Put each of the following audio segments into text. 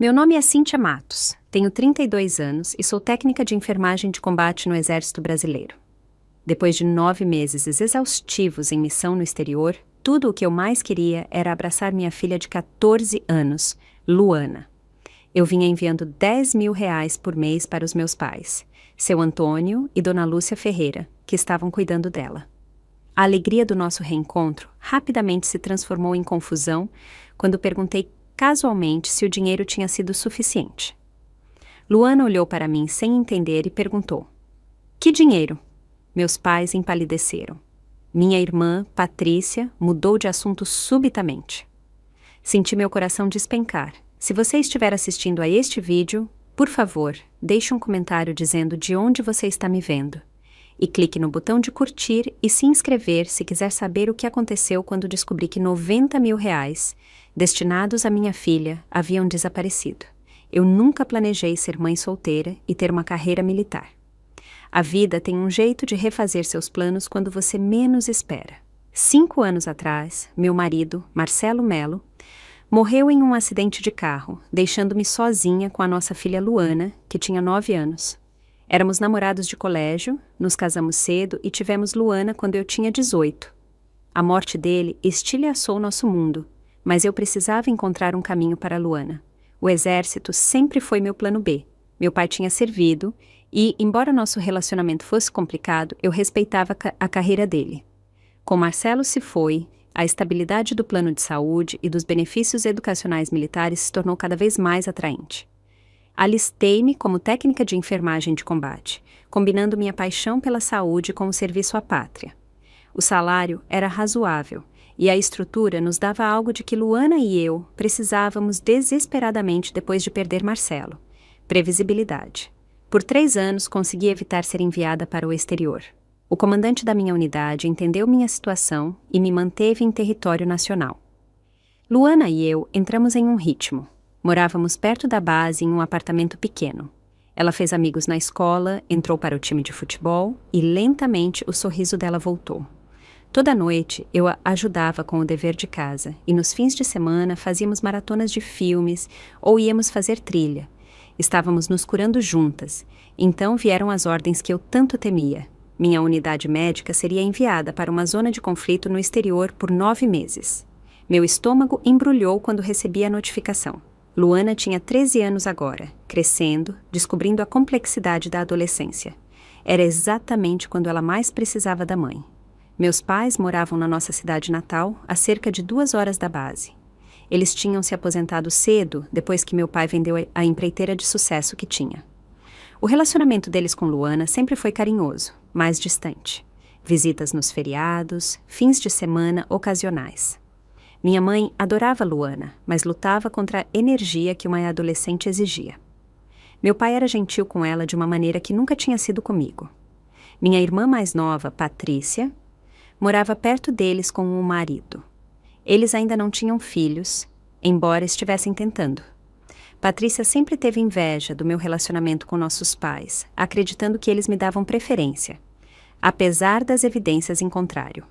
Meu nome é Cíntia Matos, tenho 32 anos e sou técnica de enfermagem de combate no Exército Brasileiro. Depois de 9 meses exaustivos em missão no exterior, tudo o que eu mais queria era abraçar minha filha de 14 anos, Luana. Eu vinha enviando R$ 10.000 por mês para os meus pais, seu Antônio e Dona Lúcia Ferreira, que estavam cuidando dela. A alegria do nosso reencontro rapidamente se transformou em confusão quando perguntei casualmente se o dinheiro tinha sido suficiente. Luana olhou para mim sem entender e perguntou: "Que dinheiro?" Meus pais empalideceram. Minha irmã, Patrícia, mudou de assunto subitamente. Senti meu coração despencar. Se você estiver assistindo a este vídeo, por favor, deixe um comentário dizendo de onde você está me vendo. E clique no botão de curtir e se inscrever se quiser saber o que aconteceu quando descobri que R$ 90.000, destinados à minha filha, haviam desaparecido. Eu nunca planejei ser mãe solteira e ter uma carreira militar. A vida tem um jeito de refazer seus planos quando você menos espera. 5 anos atrás, meu marido, Marcelo Melo, morreu em um acidente de carro, deixando-me sozinha com a nossa filha Luana, que tinha 9 anos. Éramos namorados de colégio, nos casamos cedo e tivemos Luana quando eu tinha 18. A morte dele estilhaçou nosso mundo, mas eu precisava encontrar um caminho para Luana. O exército sempre foi meu plano B. Meu pai tinha servido e, embora nosso relacionamento fosse complicado, eu respeitava a carreira dele. Com Marcelo se foi, a estabilidade do plano de saúde e dos benefícios educacionais militares se tornou cada vez mais atraente. Alistei-me como técnica de enfermagem de combate, combinando minha paixão pela saúde com o serviço à pátria. O salário era razoável e a estrutura nos dava algo de que Luana e eu precisávamos desesperadamente depois de perder Marcelo: previsibilidade. Por 3 anos consegui evitar ser enviada para o exterior. O comandante da minha unidade entendeu minha situação e me manteve em território nacional. Luana e eu entramos em um ritmo. Morávamos perto da base em um apartamento pequeno. Ela fez amigos na escola, entrou para o time de futebol e lentamente o sorriso dela voltou. Toda noite eu a ajudava com o dever de casa e nos fins de semana fazíamos maratonas de filmes ou íamos fazer trilha. Estávamos nos curando juntas, então vieram as ordens que eu tanto temia. Minha unidade médica seria enviada para uma zona de conflito no exterior por 9 meses. Meu estômago embrulhou quando recebi a notificação. Luana tinha 13 anos agora, crescendo, descobrindo a complexidade da adolescência. Era exatamente quando ela mais precisava da mãe. Meus pais moravam na nossa cidade natal, a cerca de 2 horas da base. Eles tinham se aposentado cedo, depois que meu pai vendeu a empreiteira de sucesso que tinha. O relacionamento deles com Luana sempre foi carinhoso, mais distante. Visitas nos feriados, fins de semana ocasionais. Minha mãe adorava Luana, mas lutava contra a energia que uma adolescente exigia. Meu pai era gentil com ela de uma maneira que nunca tinha sido comigo. Minha irmã mais nova, Patrícia, morava perto deles com o marido. Eles ainda não tinham filhos, embora estivessem tentando. Patrícia sempre teve inveja do meu relacionamento com nossos pais, acreditando que eles me davam preferência, apesar das evidências em contrário.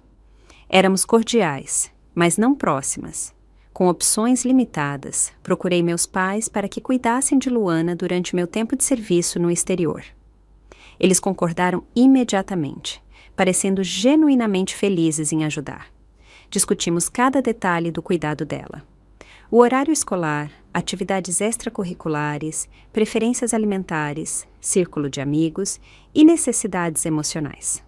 Éramos cordiais, mas não próximas. Com opções limitadas, procurei meus pais para que cuidassem de Luana durante meu tempo de serviço no exterior. Eles concordaram imediatamente, parecendo genuinamente felizes em ajudar. Discutimos cada detalhe do cuidado dela. O horário escolar, atividades extracurriculares, preferências alimentares, círculo de amigos e necessidades emocionais.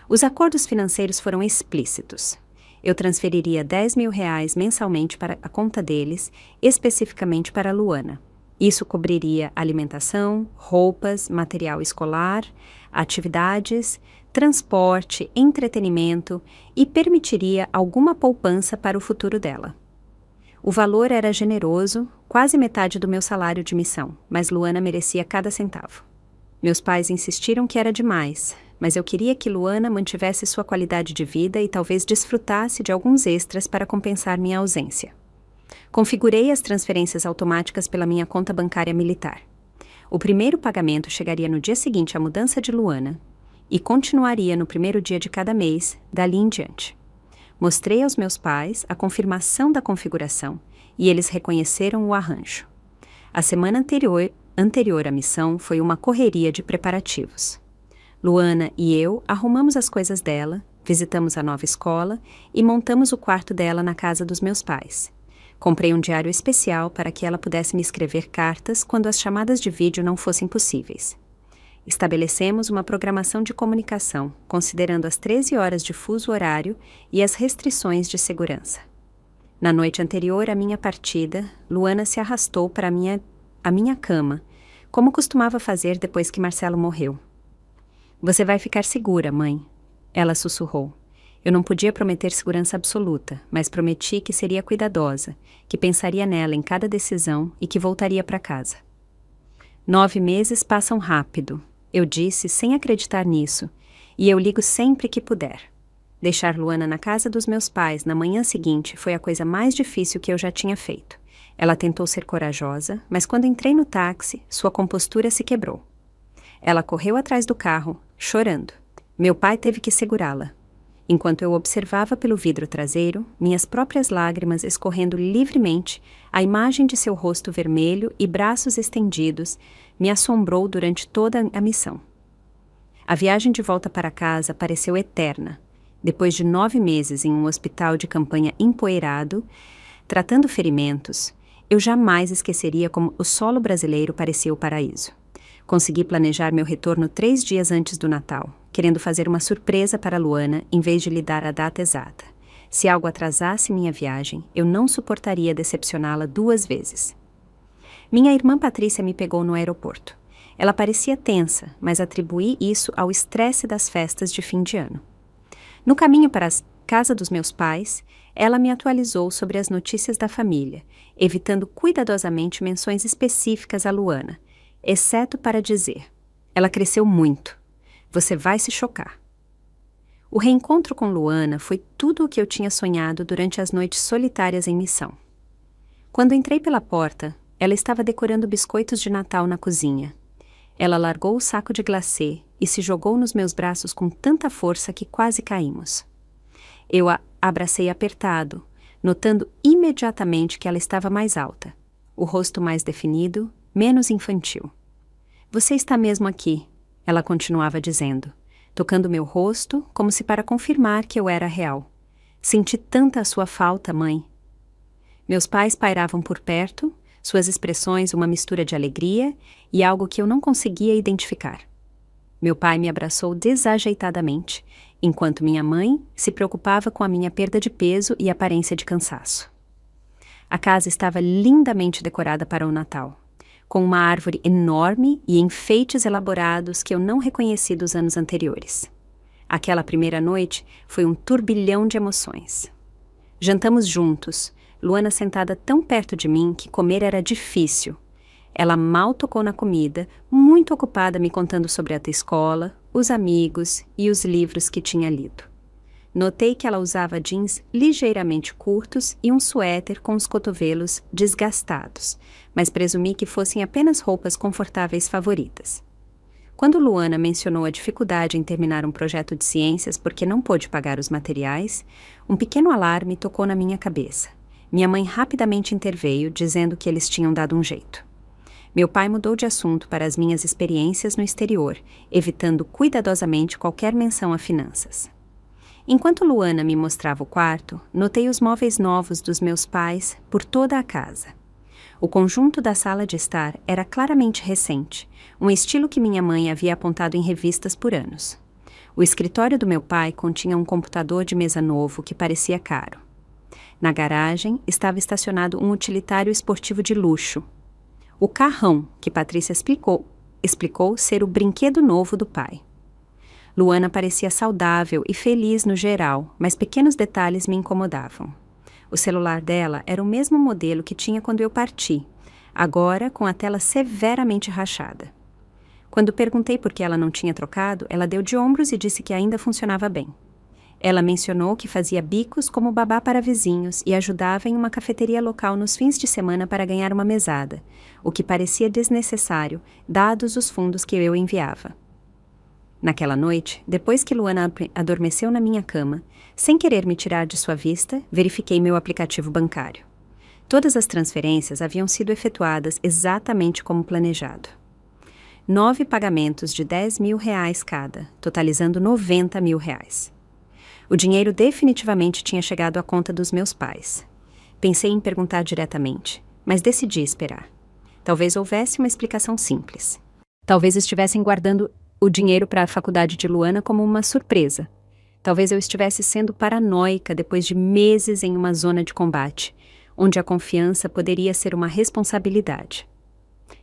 Os acordos financeiros foram explícitos. Eu transferiria R$ 10.000 mensalmente para a conta deles, especificamente para Luana. Isso cobriria alimentação, roupas, material escolar, atividades, transporte, entretenimento e permitiria alguma poupança para o futuro dela. O valor era generoso, quase metade do meu salário de missão, mas Luana merecia cada centavo. Meus pais insistiram que era demais, mas eu queria que Luana mantivesse sua qualidade de vida e talvez desfrutasse de alguns extras para compensar minha ausência. Configurei as transferências automáticas pela minha conta bancária militar. O primeiro pagamento chegaria no dia seguinte à mudança de Luana e continuaria no primeiro dia de cada mês, dali em diante. Mostrei aos meus pais a confirmação da configuração e eles reconheceram o arranjo. A semana anterior à missão foi uma correria de preparativos. Luana e eu arrumamos as coisas dela, visitamos a nova escola e montamos o quarto dela na casa dos meus pais. Comprei um diário especial para que ela pudesse me escrever cartas quando as chamadas de vídeo não fossem possíveis. Estabelecemos uma programação de comunicação, considerando as 13 horas de fuso horário e as restrições de segurança. Na noite anterior à minha partida, Luana se arrastou para a minha cama, como costumava fazer depois que Marcelo morreu. "Você vai ficar segura, mãe", ela sussurrou. Eu não podia prometer segurança absoluta, mas prometi que seria cuidadosa, que pensaria nela em cada decisão e que voltaria para casa. 9 meses passam rápido, eu disse sem acreditar nisso, e eu ligo sempre que puder. Deixar Luana na casa dos meus pais na manhã seguinte foi a coisa mais difícil que eu já tinha feito. Ela tentou ser corajosa, mas quando entrei no táxi, sua compostura se quebrou. Ela correu atrás do carro, chorando. Meu pai teve que segurá-la. Enquanto eu observava pelo vidro traseiro, minhas próprias lágrimas escorrendo livremente, a imagem de seu rosto vermelho e braços estendidos me assombrou durante toda a missão. A viagem de volta para casa pareceu eterna. Depois de 9 meses em um hospital de campanha empoeirado, tratando ferimentos, eu jamais esqueceria como o solo brasileiro parecia o paraíso. Consegui planejar meu retorno 3 dias antes do Natal, querendo fazer uma surpresa para Luana em vez de lhe dar a data exata. Se algo atrasasse minha viagem, eu não suportaria decepcioná-la 2 vezes. Minha irmã Patrícia me pegou no aeroporto. Ela parecia tensa, mas atribuí isso ao estresse das festas de fim de ano. No caminho para a casa dos meus pais, ela me atualizou sobre as notícias da família, evitando cuidadosamente menções específicas a Luana, exceto para dizer: "Ela cresceu muito. Você vai se chocar." O reencontro com Luana foi tudo o que eu tinha sonhado durante as noites solitárias em missão. Quando entrei pela porta, ela estava decorando biscoitos de Natal na cozinha. Ela largou o saco de glacê e se jogou nos meus braços com tanta força que quase caímos. Eu a abracei apertado, notando imediatamente que ela estava mais alta, o rosto mais definido, menos infantil. "Você está mesmo aqui", ela continuava dizendo, tocando meu rosto como se para confirmar que eu era real. "Senti tanta a sua falta, mãe." Meus pais pairavam por perto, suas expressões uma mistura de alegria e algo que eu não conseguia identificar. Meu pai me abraçou desajeitadamente, enquanto minha mãe se preocupava com a minha perda de peso e aparência de cansaço. A casa estava lindamente decorada para o Natal, com uma árvore enorme e enfeites elaborados que eu não reconheci dos anos anteriores. Aquela primeira noite foi um turbilhão de emoções. Jantamos juntos, Luana sentada tão perto de mim que comer era difícil. Ela mal tocou na comida, muito ocupada me contando sobre a escola, os amigos e os livros que tinha lido. Notei que ela usava jeans ligeiramente curtos e um suéter com os cotovelos desgastados, mas presumi que fossem apenas roupas confortáveis favoritas. Quando Luana mencionou a dificuldade em terminar um projeto de ciências porque não pôde pagar os materiais, um pequeno alarme tocou na minha cabeça. Minha mãe rapidamente interveio, dizendo que eles tinham dado um jeito. Meu pai mudou de assunto para as minhas experiências no exterior, evitando cuidadosamente qualquer menção a finanças. Enquanto Luana me mostrava o quarto, notei os móveis novos dos meus pais por toda a casa. O conjunto da sala de estar era claramente recente, um estilo que minha mãe havia apontado em revistas por anos. O escritório do meu pai continha um computador de mesa novo que parecia caro. Na garagem estava estacionado um utilitário esportivo de luxo. O carrão, que Patrícia explicou ser o brinquedo novo do pai. Luana parecia saudável e feliz no geral, mas pequenos detalhes me incomodavam. O celular dela era o mesmo modelo que tinha quando eu parti, agora com a tela severamente rachada. Quando perguntei por que ela não tinha trocado, ela deu de ombros e disse que ainda funcionava bem. Ela mencionou que fazia bicos como babá para vizinhos e ajudava em uma cafeteria local nos fins de semana para ganhar uma mesada, o que parecia desnecessário, dados os fundos que eu enviava. Naquela noite, depois que Luana adormeceu na minha cama, sem querer me tirar de sua vista, verifiquei meu aplicativo bancário. Todas as transferências haviam sido efetuadas exatamente como planejado. 9 pagamentos de R$ 10.000 cada, totalizando R$ 90.000. O dinheiro definitivamente tinha chegado à conta dos meus pais. Pensei em perguntar diretamente, mas decidi esperar. Talvez houvesse uma explicação simples. Talvez estivessem guardando o dinheiro para a faculdade de Luana como uma surpresa. Talvez eu estivesse sendo paranoica depois de meses em uma zona de combate, onde a confiança poderia ser uma responsabilidade.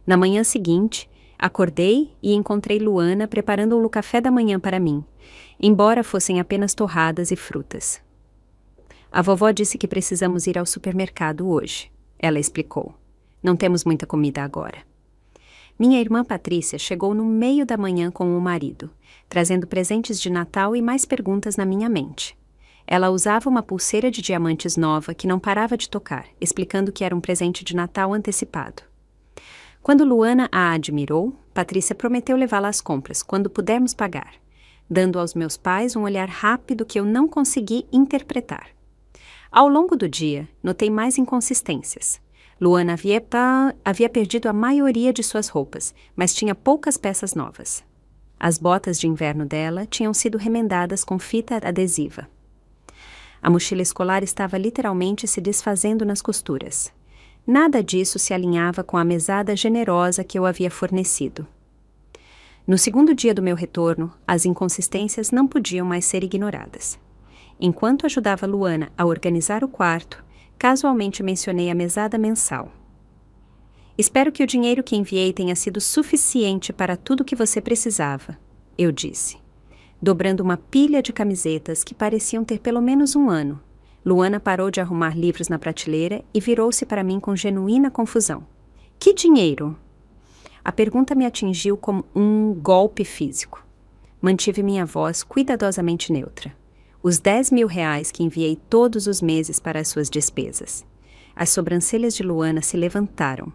Na manhã seguinte, acordei e encontrei Luana preparando o café da manhã para mim, embora fossem apenas torradas e frutas. A vovó disse que precisamos ir ao supermercado hoje, ela explicou. Não temos muita comida agora. Minha irmã Patrícia chegou no meio da manhã com o marido, trazendo presentes de Natal e mais perguntas na minha mente. Ela usava uma pulseira de diamantes nova que não parava de tocar, explicando que era um presente de Natal antecipado. Quando Luana a admirou, Patrícia prometeu levá-la às compras quando pudermos pagar, dando aos meus pais um olhar rápido que eu não consegui interpretar. Ao longo do dia, notei mais inconsistências. Luana havia perdido a maioria de suas roupas, mas tinha poucas peças novas. As botas de inverno dela tinham sido remendadas com fita adesiva. A mochila escolar estava literalmente se desfazendo nas costuras. Nada disso se alinhava com a mesada generosa que eu havia fornecido. No segundo dia do meu retorno, as inconsistências não podiam mais ser ignoradas. Enquanto ajudava Luana a organizar o quarto, casualmente mencionei a mesada mensal. Espero que o dinheiro que enviei tenha sido suficiente para tudo o que você precisava, eu disse. Dobrando uma pilha de camisetas que pareciam ter pelo menos um ano, Luana parou de arrumar livros na prateleira e virou-se para mim com genuína confusão. Que dinheiro? A pergunta me atingiu como um golpe físico. Mantive minha voz cuidadosamente neutra. Os R$ 10.000 que enviei todos os meses para as suas despesas. As sobrancelhas de Luana se levantaram.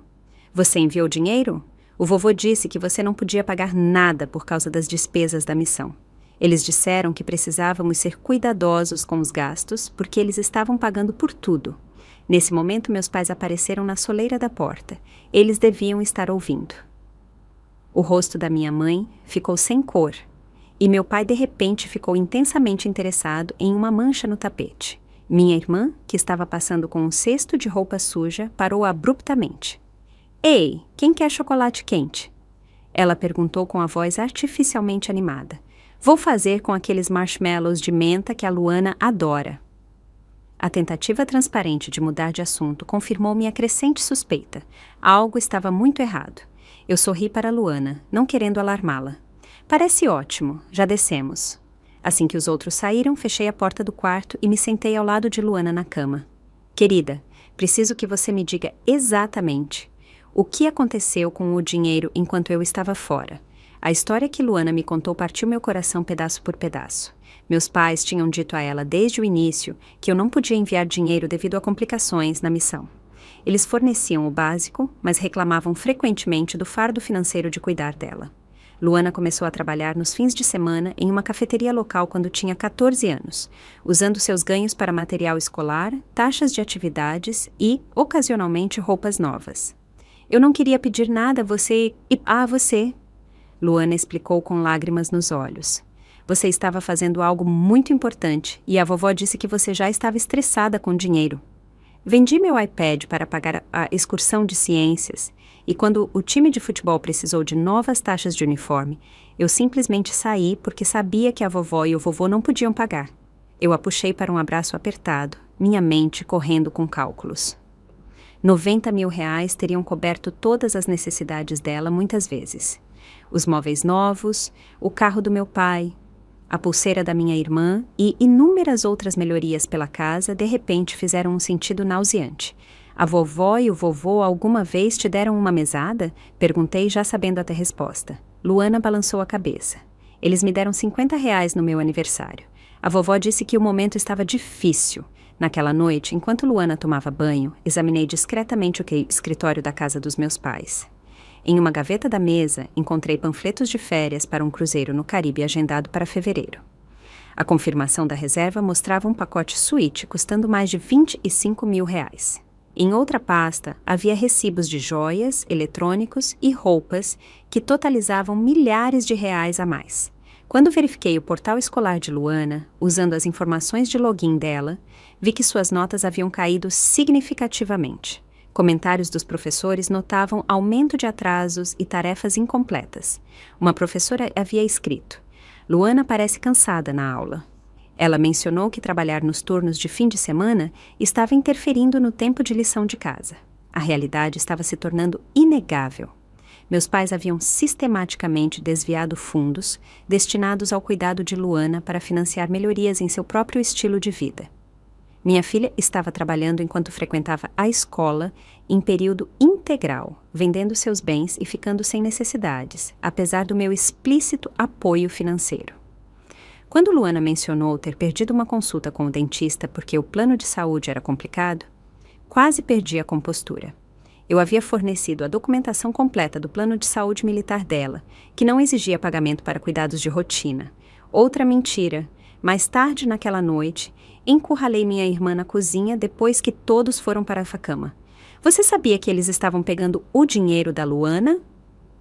Você enviou dinheiro? O vovô disse que você não podia pagar nada por causa das despesas da missão. Eles disseram que precisávamos ser cuidadosos com os gastos, porque eles estavam pagando por tudo. Nesse momento, meus pais apareceram na soleira da porta. Eles deviam estar ouvindo. O rosto da minha mãe ficou sem cor, e meu pai de repente ficou intensamente interessado em uma mancha no tapete. Minha irmã, que estava passando com um cesto de roupa suja, parou abruptamente. Ei, quem quer chocolate quente? Ela perguntou com a voz artificialmente animada. Vou fazer com aqueles marshmallows de menta que a Luana adora. A tentativa transparente de mudar de assunto confirmou minha crescente suspeita. Algo estava muito errado. Eu sorri para Luana, não querendo alarmá-la. Parece ótimo, já descemos. Assim que os outros saíram, fechei a porta do quarto e me sentei ao lado de Luana na cama. Querida, preciso que você me diga exatamente o que aconteceu com o dinheiro enquanto eu estava fora. A história que Luana me contou partiu meu coração pedaço por pedaço. Meus pais tinham dito a ela desde o início que eu não podia enviar dinheiro devido a complicações na missão. Eles forneciam o básico, mas reclamavam frequentemente do fardo financeiro de cuidar dela. Luana começou a trabalhar nos fins de semana em uma cafeteria local quando tinha 14 anos, usando seus ganhos para material escolar, taxas de atividades e, ocasionalmente, roupas novas. Eu não queria pedir nada a você você. Luana explicou com lágrimas nos olhos. Você estava fazendo algo muito importante e a vovó disse que você já estava estressada com dinheiro. Vendi meu iPad para pagar a excursão de ciências e quando o time de futebol precisou de novas taxas de uniforme, eu simplesmente saí porque sabia que a vovó e o vovô não podiam pagar. Eu a puxei para um abraço apertado, minha mente correndo com cálculos. R$ 90.000 teriam coberto todas as necessidades dela muitas vezes. Os móveis novos, o carro do meu pai, a pulseira da minha irmã e inúmeras outras melhorias pela casa de repente fizeram um sentido nauseante. A vovó e o vovô alguma vez te deram uma mesada? Perguntei já sabendo até a resposta. Luana balançou a cabeça. Eles me deram R$ 50 no meu aniversário. A vovó disse que o momento estava difícil. Naquela noite, enquanto Luana tomava banho, examinei discretamente o escritório da casa dos meus pais. Em uma gaveta da mesa, encontrei panfletos de férias para um cruzeiro no Caribe agendado para fevereiro. A confirmação da reserva mostrava um pacote suíte custando mais de R$ 25.000. Em outra pasta, havia recibos de joias, eletrônicos e roupas que totalizavam milhares de reais a mais. Quando verifiquei o portal escolar de Luana, usando as informações de login dela, vi que suas notas haviam caído significativamente. Comentários dos professores notavam aumento de atrasos e tarefas incompletas. Uma professora havia escrito: Luana parece cansada na aula. Ela mencionou que trabalhar nos turnos de fim de semana estava interferindo no tempo de lição de casa. A realidade estava se tornando inegável. Meus pais haviam sistematicamente desviado fundos destinados ao cuidado de Luana para financiar melhorias em seu próprio estilo de vida. Minha filha estava trabalhando enquanto frequentava a escola em período integral, vendendo seus bens e ficando sem necessidades, apesar do meu explícito apoio financeiro. Quando Luana mencionou ter perdido uma consulta com o dentista porque o plano de saúde era complicado, quase perdi a compostura. Eu havia fornecido a documentação completa do plano de saúde militar dela, que não exigia pagamento para cuidados de rotina. Outra mentira. Mais tarde naquela noite, encurralei minha irmã na cozinha depois que todos foram para a cama. Você sabia que eles estavam pegando o dinheiro da Luana?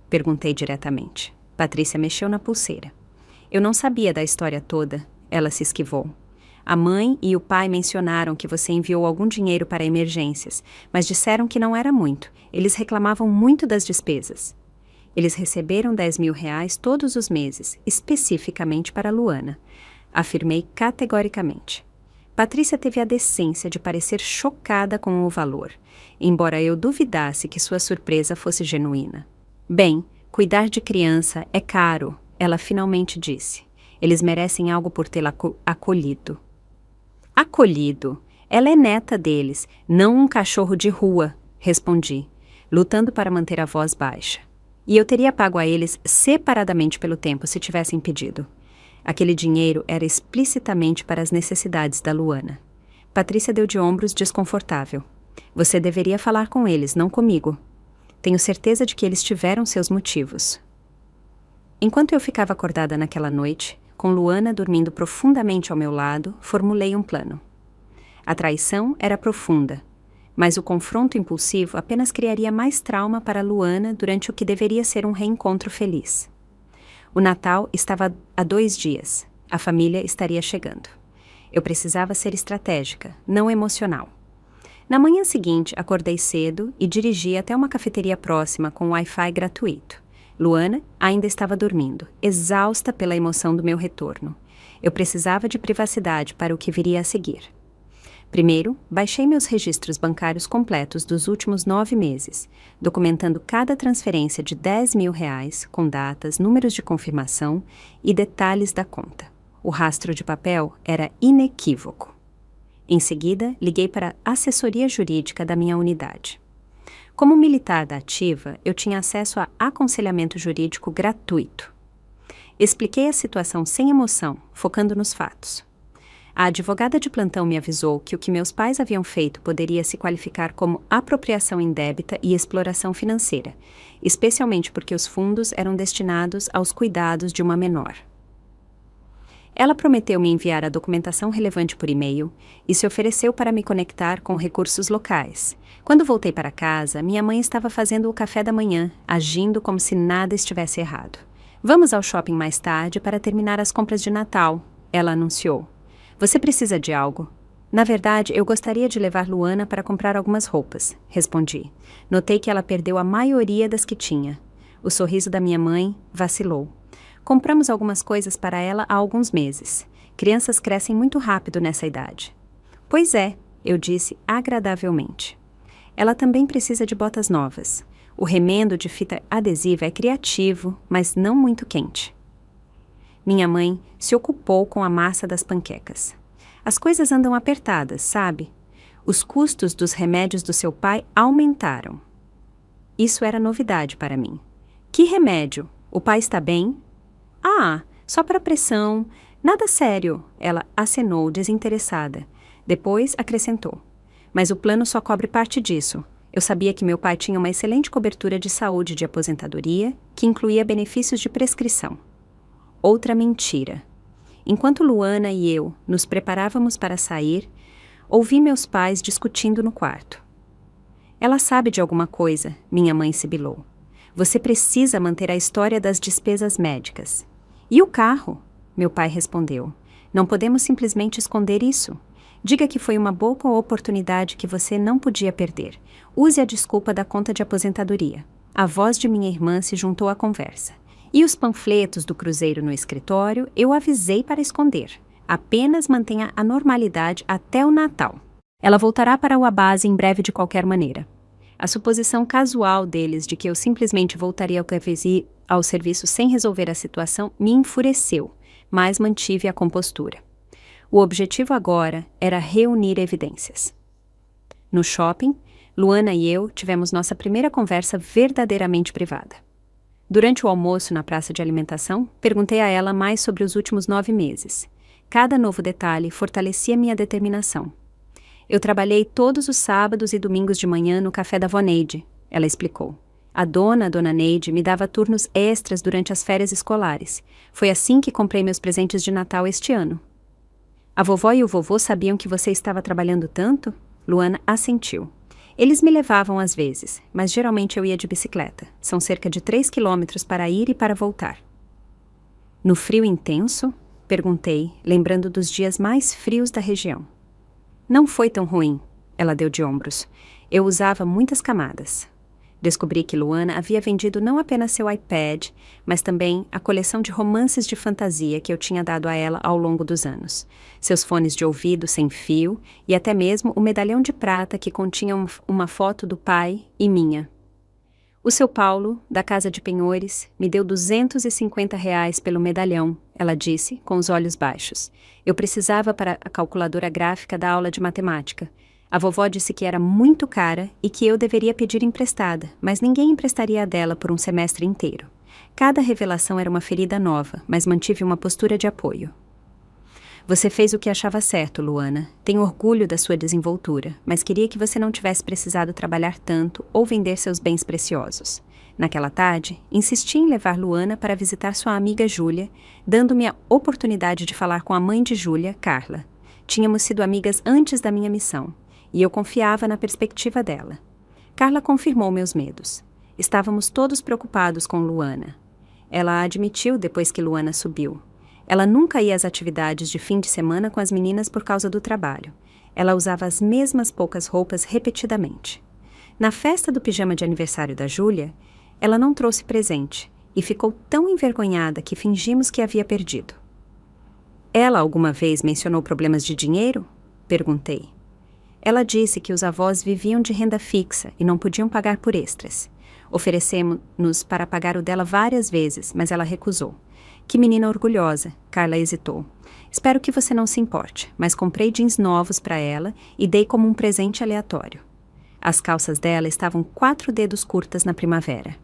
Perguntei diretamente. Patrícia mexeu na pulseira. Eu não sabia da história toda. Ela se esquivou. A mãe e o pai mencionaram que você enviou algum dinheiro para emergências, mas disseram que não era muito. Eles reclamavam muito das despesas. Eles receberam 10 mil reais todos os meses, especificamente para Luana. Afirmei categoricamente. Patrícia teve a decência de parecer chocada com o valor, embora eu duvidasse que sua surpresa fosse genuína. Bem, cuidar de criança é caro, ela finalmente disse. Eles merecem algo por tê-la acolhido. Acolhido? Ela é neta deles, não um cachorro de rua, respondi, lutando para manter a voz baixa. E eu teria pago a eles separadamente pelo tempo se tivessem pedido. Aquele dinheiro era explicitamente para as necessidades da Luana. Patrícia deu de ombros desconfortável. Você deveria falar com eles, não comigo. Tenho certeza de que eles tiveram seus motivos. Enquanto eu ficava acordada naquela noite, com Luana dormindo profundamente ao meu lado, formulei um plano. A traição era profunda, mas o confronto impulsivo apenas criaria mais trauma para Luana durante o que deveria ser um reencontro feliz. O Natal estava há 2 dias. A família estaria chegando. Eu precisava ser estratégica, não emocional. Na manhã seguinte, acordei cedo e dirigi até uma cafeteria próxima com Wi-Fi gratuito. Luana ainda estava dormindo, exausta pela emoção do meu retorno. Eu precisava de privacidade para o que viria a seguir. Primeiro, baixei meus registros bancários completos dos últimos 9 meses, documentando cada transferência de 10 mil reais, com datas, números de confirmação e detalhes da conta. O rastro de papel era inequívoco. Em seguida, liguei para a assessoria jurídica da minha unidade. Como militar da ativa, eu tinha acesso a aconselhamento jurídico gratuito. Expliquei a situação sem emoção, focando nos fatos. A advogada de plantão me avisou que o que meus pais haviam feito poderia se qualificar como apropriação indébita e exploração financeira, especialmente porque os fundos eram destinados aos cuidados de uma menor. Ela prometeu me enviar a documentação relevante por e-mail e se ofereceu para me conectar com recursos locais. Quando voltei para casa, minha mãe estava fazendo o café da manhã, agindo como se nada estivesse errado. Vamos ao shopping mais tarde para terminar as compras de Natal, ela anunciou. Você precisa de algo? Na verdade, eu gostaria de levar Luana para comprar algumas roupas, respondi. Notei que ela perdeu a maioria das que tinha. O sorriso da minha mãe vacilou. Compramos algumas coisas para ela há alguns meses. Crianças crescem muito rápido nessa idade. Pois é, eu disse agradavelmente. Ela também precisa de botas novas. O remendo de fita adesiva é criativo, mas não muito quente. Minha mãe se ocupou com a massa das panquecas. As coisas andam apertadas, sabe? Os custos dos remédios do seu pai aumentaram. Isso era novidade para mim. Que remédio? O pai está bem? Ah, só para pressão. Nada sério, ela acenou desinteressada. Depois acrescentou. Mas o plano só cobre parte disso. Eu sabia que meu pai tinha uma excelente cobertura de saúde de aposentadoria, que incluía benefícios de prescrição. Outra mentira. Enquanto Luana e eu nos preparávamos para sair, ouvi meus pais discutindo no quarto. Ela sabe de alguma coisa, minha mãe sibilou. Você precisa manter a história das despesas médicas. E o carro? Meu pai respondeu. Não podemos simplesmente esconder isso. Diga que foi uma boa oportunidade que você não podia perder. Use a desculpa da conta de aposentadoria. A voz de minha irmã se juntou à conversa. E os panfletos do cruzeiro no escritório eu avisei para esconder. Apenas mantenha a normalidade até o Natal. Ela voltará para o Abase em breve de qualquer maneira. A suposição casual deles de que eu simplesmente voltaria ao serviço sem resolver a situação me enfureceu, mas mantive a compostura. O objetivo agora era reunir evidências. No shopping, Luana e eu tivemos nossa primeira conversa verdadeiramente privada. Durante o almoço na praça de alimentação, perguntei a ela mais sobre os últimos 9 meses. Cada novo detalhe fortalecia minha determinação. Eu trabalhei todos os sábados e domingos de manhã no café da vó Neide, ela explicou. A dona Neide, me dava turnos extras durante as férias escolares. Foi assim que comprei meus presentes de Natal este ano. A vovó e o vovô sabiam que você estava trabalhando tanto? Luana assentiu. Eles me levavam às vezes, mas geralmente eu ia de bicicleta. São cerca de 3 quilômetros para ir e para voltar. No frio intenso? Perguntei, lembrando dos dias mais frios da região. Não foi tão ruim, ela deu de ombros. Eu usava muitas camadas. Descobri que Luana havia vendido não apenas seu iPad, mas também a coleção de romances de fantasia que eu tinha dado a ela ao longo dos anos, seus fones de ouvido sem fio e até mesmo o medalhão de prata que continha uma foto do pai e minha. O seu Paulo, da Casa de Penhores, me deu R$ 250 pelo medalhão, ela disse, com os olhos baixos. Eu precisava para a calculadora gráfica da aula de matemática. A vovó disse que era muito cara e que eu deveria pedir emprestada, mas ninguém emprestaria a dela por um semestre inteiro. Cada revelação era uma ferida nova, mas mantive uma postura de apoio. Você fez o que achava certo, Luana. Tenho orgulho da sua desenvoltura, mas queria que você não tivesse precisado trabalhar tanto ou vender seus bens preciosos. Naquela tarde, insisti em levar Luana para visitar sua amiga Júlia, dando-me a oportunidade de falar com a mãe de Júlia, Carla. Tínhamos sido amigas antes da minha missão, e eu confiava na perspectiva dela. Carla confirmou meus medos. Estávamos todos preocupados com Luana. Ela admitiu depois que Luana subiu. Ela nunca ia às atividades de fim de semana com as meninas por causa do trabalho. Ela usava as mesmas poucas roupas repetidamente. Na festa do pijama de aniversário da Júlia, ela não trouxe presente e ficou tão envergonhada que fingimos que havia perdido. Ela alguma vez mencionou problemas de dinheiro? Perguntei. Ela disse que os avós viviam de renda fixa e não podiam pagar por extras. Oferecemos-nos para pagar o dela várias vezes, mas ela recusou. Que menina orgulhosa, Carla hesitou. Espero que você não se importe, mas comprei jeans novos para ela e dei como um presente aleatório. As calças dela estavam 4 dedos curtas na primavera.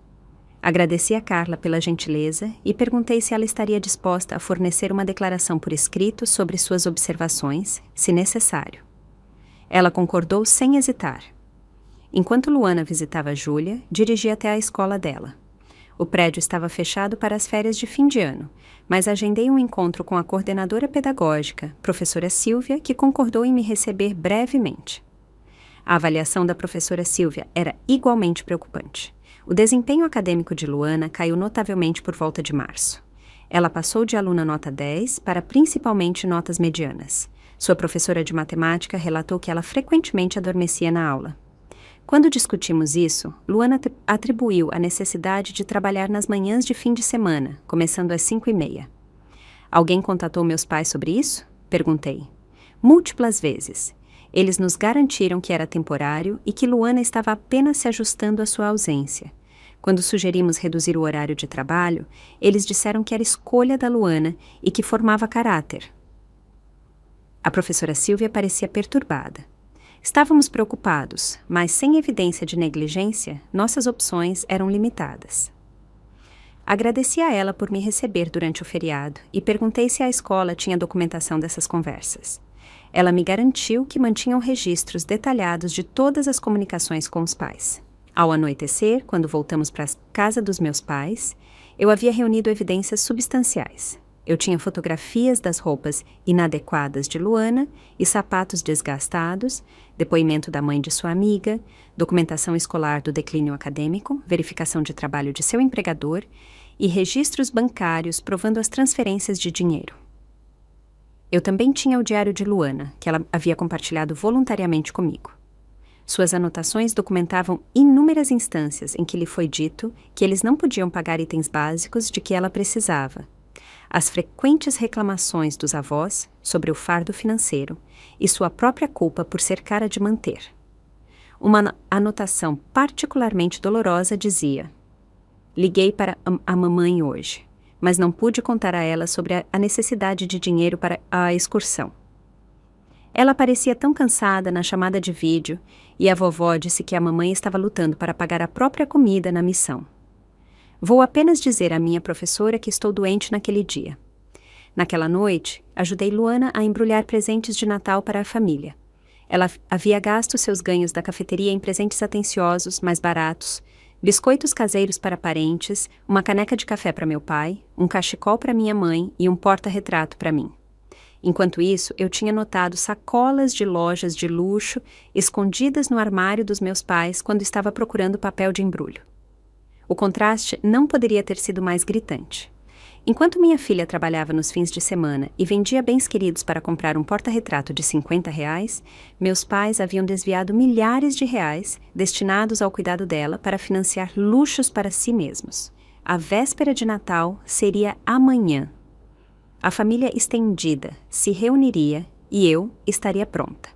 Agradeci a Carla pela gentileza e perguntei se ela estaria disposta a fornecer uma declaração por escrito sobre suas observações, se necessário. Ela concordou sem hesitar. Enquanto Luana visitava Júlia, dirigi até a escola dela. O prédio estava fechado para as férias de fim de ano, mas agendei um encontro com a coordenadora pedagógica, professora Silvia, que concordou em me receber brevemente. A avaliação da professora Silvia era igualmente preocupante. O desempenho acadêmico de Luana caiu notavelmente por volta de março. Ela passou de aluna nota 10 para principalmente notas medianas. Sua professora de matemática relatou que ela frequentemente adormecia na aula. Quando discutimos isso, Luana atribuiu a necessidade de trabalhar nas manhãs de fim de semana, começando às 5h30. Alguém contatou meus pais sobre isso? Perguntei. Múltiplas vezes. Eles nos garantiram que era temporário e que Luana estava apenas se ajustando à sua ausência. Quando sugerimos reduzir o horário de trabalho, eles disseram que era escolha da Luana e que formava caráter. A professora Silvia parecia perturbada. Estávamos preocupados, mas sem evidência de negligência, nossas opções eram limitadas. Agradeci a ela por me receber durante o feriado e perguntei se a escola tinha documentação dessas conversas. Ela me garantiu que mantinham registros detalhados de todas as comunicações com os pais. Ao anoitecer, quando voltamos para a casa dos meus pais, eu havia reunido evidências substanciais. Eu tinha fotografias das roupas inadequadas de Luana e sapatos desgastados, depoimento da mãe de sua amiga, documentação escolar do declínio acadêmico, verificação de trabalho de seu empregador e registros bancários provando as transferências de dinheiro. Eu também tinha o diário de Luana, que ela havia compartilhado voluntariamente comigo. Suas anotações documentavam inúmeras instâncias em que lhe foi dito que eles não podiam pagar itens básicos de que ela precisava, as frequentes reclamações dos avós sobre o fardo financeiro e sua própria culpa por ser cara de manter. Uma anotação particularmente dolorosa dizia: liguei para a mamãe hoje, mas não pude contar a ela sobre a necessidade de dinheiro para a excursão. Ela parecia tão cansada na chamada de vídeo e a vovó disse que a mamãe estava lutando para pagar a própria comida na missão. Vou apenas dizer à minha professora que estou doente naquele dia. Naquela noite, ajudei Luana a embrulhar presentes de Natal para a família. Ela havia gasto seus ganhos da cafeteria em presentes atenciosos, mais baratos, biscoitos caseiros para parentes, uma caneca de café para meu pai, um cachecol para minha mãe e um porta-retrato para mim. Enquanto isso, eu tinha notado sacolas de lojas de luxo escondidas no armário dos meus pais quando estava procurando papel de embrulho. O contraste não poderia ter sido mais gritante. Enquanto minha filha trabalhava nos fins de semana e vendia bens queridos para comprar um porta-retrato de R$ 50, meus pais haviam desviado milhares de reais destinados ao cuidado dela para financiar luxos para si mesmos. A véspera de Natal seria amanhã. A família estendida se reuniria e eu estaria pronta.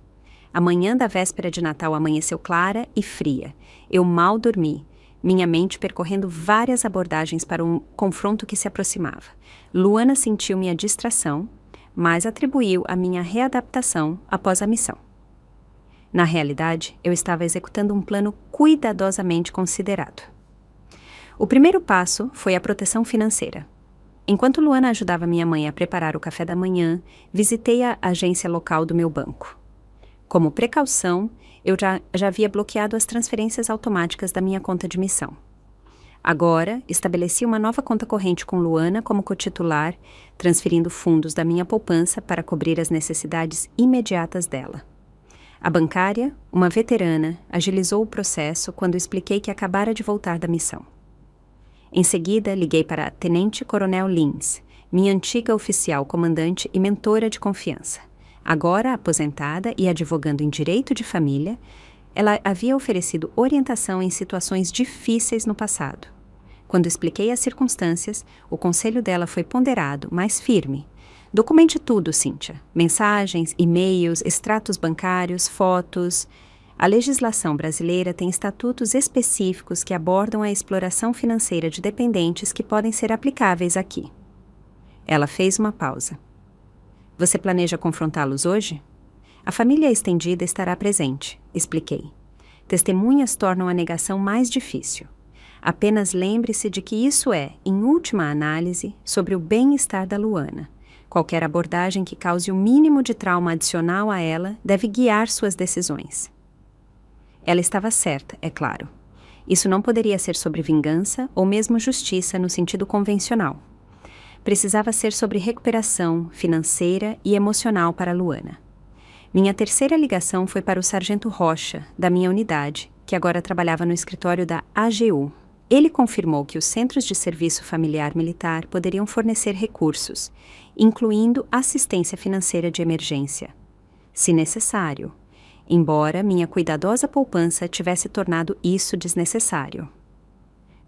A manhã da véspera de Natal amanheceu clara e fria. Eu mal dormi, minha mente percorrendo várias abordagens para um confronto que se aproximava. Luana sentiu minha distração, mas atribuiu a minha readaptação após a missão. Na realidade, eu estava executando um plano cuidadosamente considerado. O primeiro passo foi a proteção financeira. Enquanto Luana ajudava minha mãe a preparar o café da manhã, visitei a agência local do meu banco. Como precaução, eu já havia bloqueado as transferências automáticas da minha conta de missão. Agora, estabeleci uma nova conta corrente com Luana como cotitular, transferindo fundos da minha poupança para cobrir as necessidades imediatas dela. A bancária, uma veterana, agilizou o processo quando expliquei que acabara de voltar da missão. Em seguida, liguei para a Tenente Coronel Lins, minha antiga oficial comandante e mentora de confiança. Agora aposentada e advogando em direito de família, ela havia oferecido orientação em situações difíceis no passado. Quando expliquei as circunstâncias, o conselho dela foi ponderado, mas firme. Documente tudo, Cíntia. Mensagens, e-mails, extratos bancários, fotos. A legislação brasileira tem estatutos específicos que abordam a exploração financeira de dependentes que podem ser aplicáveis aqui. Ela fez uma pausa. Você planeja confrontá-los hoje? A família estendida estará presente, expliquei. Testemunhas tornam a negação mais difícil. Apenas lembre-se de que isso é, em última análise, sobre o bem-estar da Luana. Qualquer abordagem que cause o mínimo de trauma adicional a ela deve guiar suas decisões. Ela estava certa, é claro. Isso não poderia ser sobre vingança ou mesmo justiça no sentido convencional. Precisava ser sobre recuperação financeira e emocional para Luana. Minha terceira ligação foi para o sargento Rocha, da minha unidade, que agora trabalhava no escritório da AGU. Ele confirmou que os centros de serviço familiar militar poderiam fornecer recursos, incluindo assistência financeira de emergência, se necessário, embora minha cuidadosa poupança tivesse tornado isso desnecessário.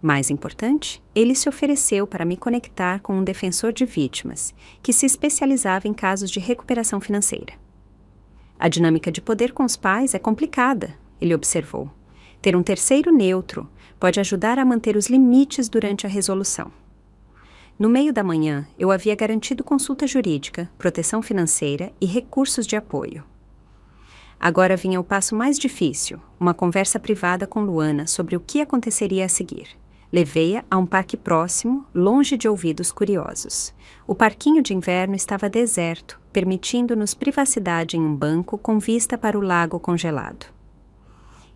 Mais importante, ele se ofereceu para me conectar com um defensor de vítimas, que se especializava em casos de recuperação financeira. A dinâmica de poder com os pais é complicada, ele observou. Ter um terceiro neutro pode ajudar a manter os limites durante a resolução. No meio da manhã, eu havia garantido consulta jurídica, proteção financeira e recursos de apoio. Agora vinha o passo mais difícil, uma conversa privada com Luana sobre o que aconteceria a seguir. Levei-a a um parque próximo, longe de ouvidos curiosos. O parquinho de inverno estava deserto, permitindo-nos privacidade em um banco com vista para o lago congelado.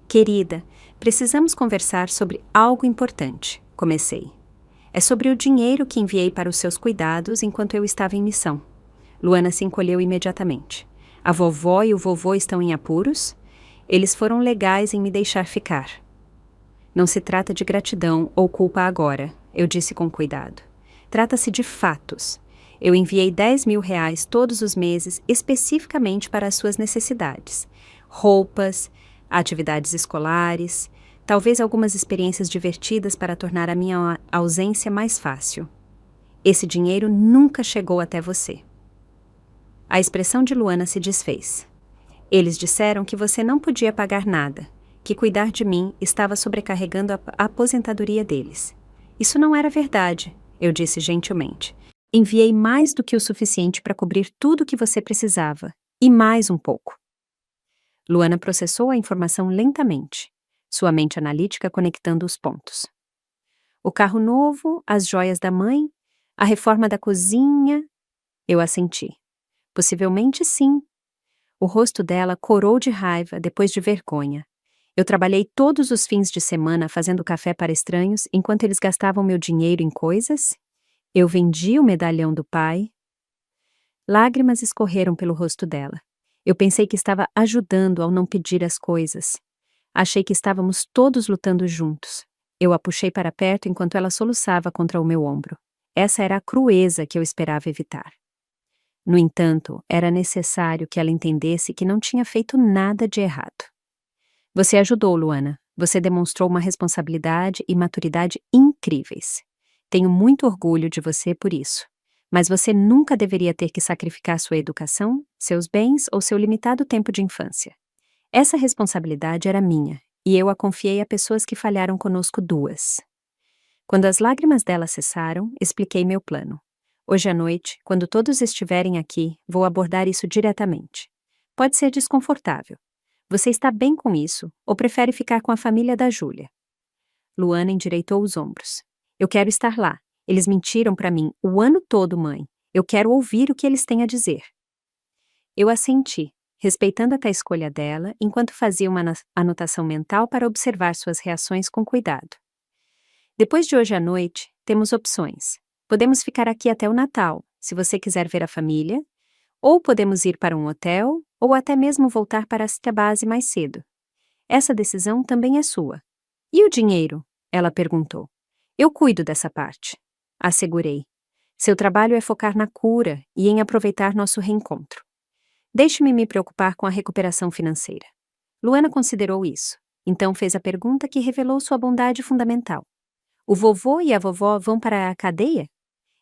Querida, precisamos conversar sobre algo importante, comecei. É sobre o dinheiro que enviei para os seus cuidados enquanto eu estava em missão. Luana se encolheu imediatamente. A vovó e o vovô estão em apuros? Eles foram legais em me deixar ficar. Não se trata de gratidão ou culpa agora, eu disse com cuidado. Trata-se de fatos. Eu enviei R$ 10.000 todos os meses especificamente para as suas necessidades. Roupas, atividades escolares, talvez algumas experiências divertidas para tornar a minha ausência mais fácil. Esse dinheiro nunca chegou até você. A expressão de Luana se desfez. Eles disseram que você não podia pagar nada, que cuidar de mim estava sobrecarregando a aposentadoria deles. Isso não era verdade, eu disse gentilmente. Enviei mais do que o suficiente para cobrir tudo o que você precisava, e mais um pouco. Luana processou a informação lentamente, sua mente analítica conectando os pontos. O carro novo, as joias da mãe, a reforma da cozinha. Eu assenti. Possivelmente sim. O rosto dela corou de raiva, depois de vergonha. Eu trabalhei todos os fins de semana fazendo café para estranhos enquanto eles gastavam meu dinheiro em coisas? Eu vendi o medalhão do pai. Lágrimas escorreram pelo rosto dela. Eu pensei que estava ajudando ao não pedir as coisas. Achei que estávamos todos lutando juntos. Eu a puxei para perto enquanto ela soluçava contra o meu ombro. Essa era a crueza que eu esperava evitar. No entanto, era necessário que ela entendesse que não tinha feito nada de errado. Você ajudou, Luana. Você demonstrou uma responsabilidade e maturidade incríveis. Tenho muito orgulho de você por isso. Mas você nunca deveria ter que sacrificar sua educação, seus bens ou seu limitado tempo de infância. Essa responsabilidade era minha, e eu a confiei a pessoas que falharam conosco duas. Quando as lágrimas dela cessaram, expliquei meu plano. Hoje à noite, quando todos estiverem aqui, vou abordar isso diretamente. Pode ser desconfortável. Você está bem com isso, ou prefere ficar com a família da Júlia? Luana endireitou os ombros. Eu quero estar lá. Eles mentiram para mim o ano todo, mãe. Eu quero ouvir o que eles têm a dizer. Eu assenti, respeitando até a escolha dela, enquanto fazia uma anotação mental para observar suas reações com cuidado. Depois de hoje à noite, temos opções. Podemos ficar aqui até o Natal, se você quiser ver a família, ou podemos ir para um hotel, ou até mesmo voltar para a base mais cedo. Essa decisão também é sua. E o dinheiro? Ela perguntou. Eu cuido dessa parte. Assegurei. Seu trabalho é focar na cura e em aproveitar nosso reencontro. Deixe-me me preocupar com a recuperação financeira. Luana considerou isso. Então fez a pergunta que revelou sua bondade fundamental. O vovô e a vovó vão para a cadeia?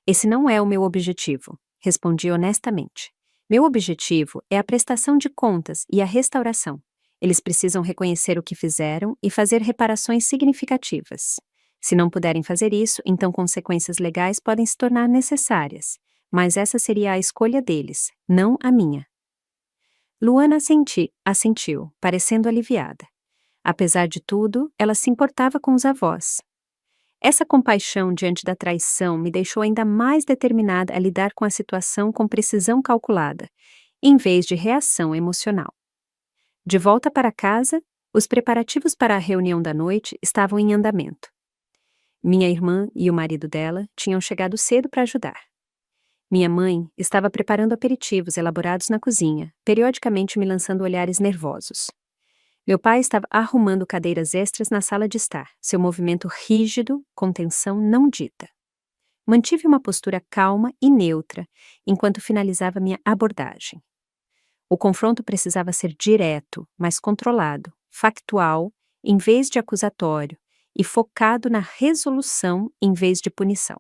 Esse não é o meu objetivo, respondi honestamente. Meu objetivo é a prestação de contas e a restauração. Eles precisam reconhecer o que fizeram e fazer reparações significativas. Se não puderem fazer isso, então consequências legais podem se tornar necessárias, mas essa seria a escolha deles, não a minha. Luana assentiu, parecendo aliviada. Apesar de tudo, ela se importava com os avós. Essa compaixão diante da traição me deixou ainda mais determinada a lidar com a situação com precisão calculada, em vez de reação emocional. De volta para casa, os preparativos para a reunião da noite estavam em andamento. Minha irmã e o marido dela tinham chegado cedo para ajudar. Minha mãe estava preparando aperitivos elaborados na cozinha, periodicamente me lançando olhares nervosos. Meu pai estava arrumando cadeiras extras na sala de estar, seu movimento rígido, com tensão não dita. Mantive uma postura calma e neutra enquanto finalizava minha abordagem. O confronto precisava ser direto, mas controlado, factual, em vez de acusatório, e focado na resolução em vez de punição.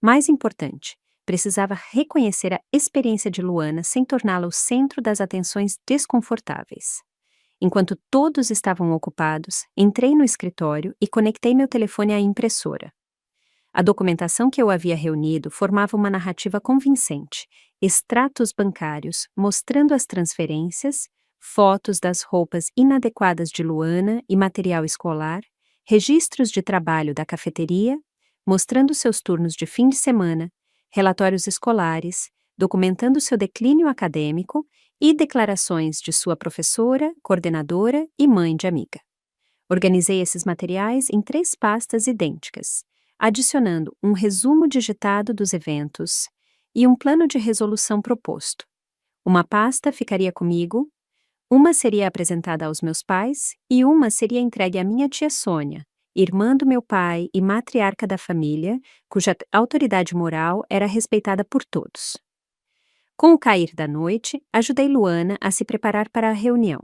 Mais importante, precisava reconhecer a experiência de Luana sem torná-la o centro das atenções desconfortáveis. Enquanto todos estavam ocupados, entrei no escritório e conectei meu telefone à impressora. A documentação que eu havia reunido formava uma narrativa convincente, extratos bancários mostrando as transferências, fotos das roupas inadequadas de Luana e material escolar, registros de trabalho da cafeteria, mostrando seus turnos de fim de semana, relatórios escolares, documentando seu declínio acadêmico e declarações de sua professora, coordenadora e mãe de amiga. Organizei esses materiais em 3 pastas idênticas. adicionando um resumo digitado dos eventos e um plano de resolução proposto. Uma pasta ficaria comigo, uma seria apresentada aos meus pais e uma seria entregue à minha tia Sônia, irmã do meu pai e matriarca da família, cuja autoridade moral era respeitada por todos. Com o cair da noite, ajudei Luana a se preparar para a reunião.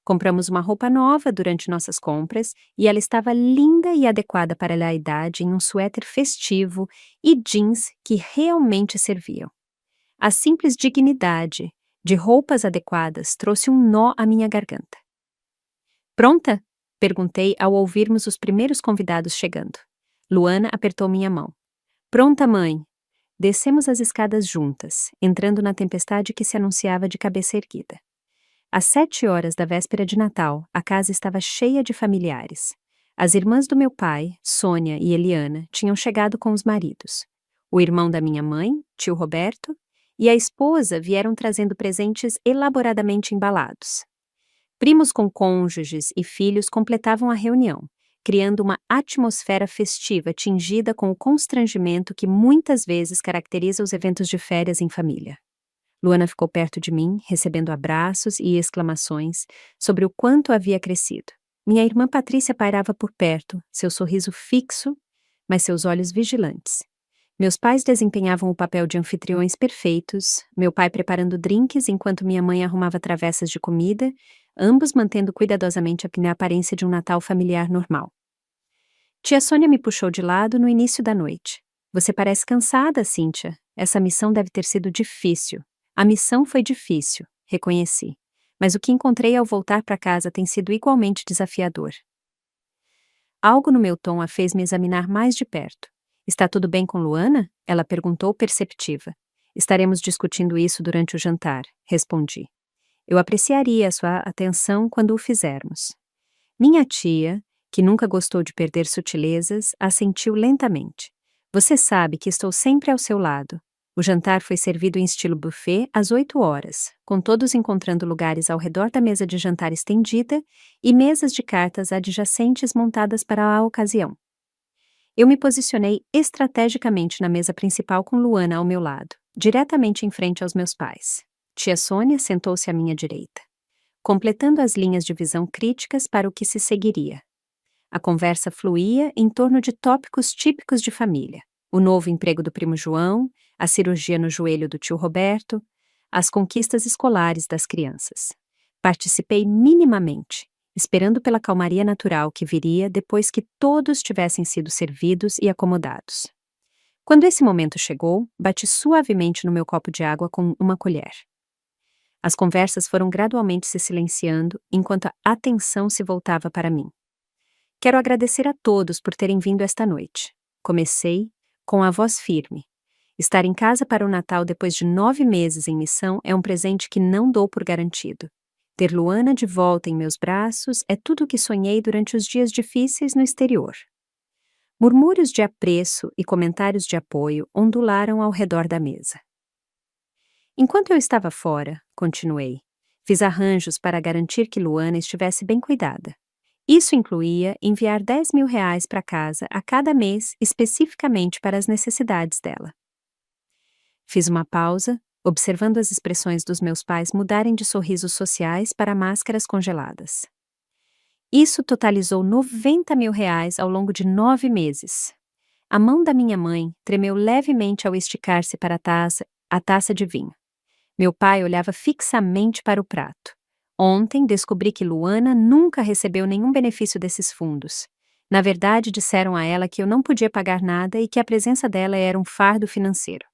Compramos uma roupa nova durante nossas compras e ela estava linda e adequada para a idade em um suéter festivo e jeans que realmente serviam. A simples dignidade de roupas adequadas trouxe um nó à minha garganta. Pronta? Perguntei ao ouvirmos os primeiros convidados chegando. Luana apertou minha mão. Pronta, mãe. Descemos as escadas juntas, entrando na tempestade que se anunciava de cabeça erguida. Às 7 horas da véspera de Natal, a casa estava cheia de familiares. As irmãs do meu pai, Sônia e Eliana, tinham chegado com os maridos. O irmão da minha mãe, tio Roberto, e a esposa vieram trazendo presentes elaboradamente embalados. Primos com cônjuges e filhos completavam a reunião, criando uma atmosfera festiva tingida com o constrangimento que muitas vezes caracteriza os eventos de férias em família. Luana ficou perto de mim, recebendo abraços e exclamações sobre o quanto havia crescido. Minha irmã Patrícia pairava por perto, seu sorriso fixo, mas seus olhos vigilantes. Meus pais desempenhavam o papel de anfitriões perfeitos, meu pai preparando drinks enquanto minha mãe arrumava travessas de comida, ambos mantendo cuidadosamente a aparência de um Natal familiar normal. Tia Sônia me puxou de lado no início da noite. Você parece cansada, Cíntia. Essa missão deve ter sido difícil. A missão foi difícil, reconheci. Mas o que encontrei ao voltar para casa tem sido igualmente desafiador. Algo no meu tom a fez me examinar mais de perto. Está tudo bem com Luana? Ela perguntou perceptiva. Estaremos discutindo isso durante o jantar, respondi. Eu apreciaria a sua atenção quando o fizermos. Minha tia, que nunca gostou de perder sutilezas, assentiu lentamente. Você sabe que estou sempre ao seu lado. O jantar foi servido em estilo buffet às 8 horas, com todos encontrando lugares ao redor da mesa de jantar estendida e mesas de cartas adjacentes montadas para a ocasião. Eu me posicionei estrategicamente na mesa principal com Luana ao meu lado, diretamente em frente aos meus pais. Tia Sônia sentou-se à minha direita, completando as linhas de visão críticas para o que se seguiria. A conversa fluía em torno de tópicos típicos de família. O novo emprego do primo João, a cirurgia no joelho do tio Roberto, as conquistas escolares das crianças. Participei minimamente, esperando pela calmaria natural que viria depois que todos tivessem sido servidos e acomodados. Quando esse momento chegou, bati suavemente no meu copo de água com uma colher. As conversas foram gradualmente se silenciando enquanto a atenção se voltava para mim. Quero agradecer a todos por terem vindo esta noite. Comecei com a voz firme. Estar em casa para o Natal depois de 9 meses em missão é um presente que não dou por garantido. Ter Luana de volta em meus braços é tudo o que sonhei durante os dias difíceis no exterior. Murmúrios de apreço e comentários de apoio ondularam ao redor da mesa. Enquanto eu estava fora, continuei, fiz arranjos para garantir que Luana estivesse bem cuidada. Isso incluía enviar R$10.000 para casa a cada mês especificamente para as necessidades dela. Fiz uma pausa, observando as expressões dos meus pais mudarem de sorrisos sociais para máscaras congeladas. Isso totalizou R$90.000 ao longo de 9 meses. A mão da minha mãe tremeu levemente ao esticar-se para a taça de vinho. Meu pai olhava fixamente para o prato. Ontem descobri que Luana nunca recebeu nenhum benefício desses fundos. Na verdade, disseram a ela que eu não podia pagar nada e que a presença dela era um fardo financeiro.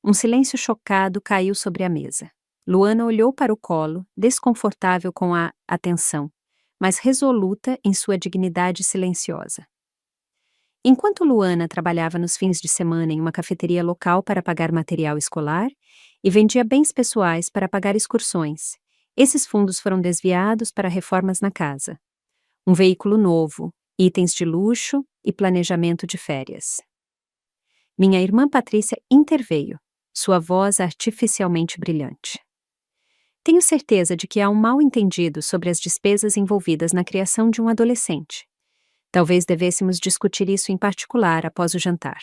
Um silêncio chocado caiu sobre a mesa. Luana olhou para o colo, desconfortável com a atenção, mas resoluta em sua dignidade silenciosa. Enquanto Luana trabalhava nos fins de semana em uma cafeteria local para pagar material escolar e vendia bens pessoais para pagar excursões, esses fundos foram desviados para reformas na casa. Um veículo novo, itens de luxo e planejamento de férias. Minha irmã Patrícia interveio, sua voz artificialmente brilhante. Tenho certeza de que há um mal-entendido sobre as despesas envolvidas na criação de um adolescente. Talvez devêssemos discutir isso em particular após o jantar.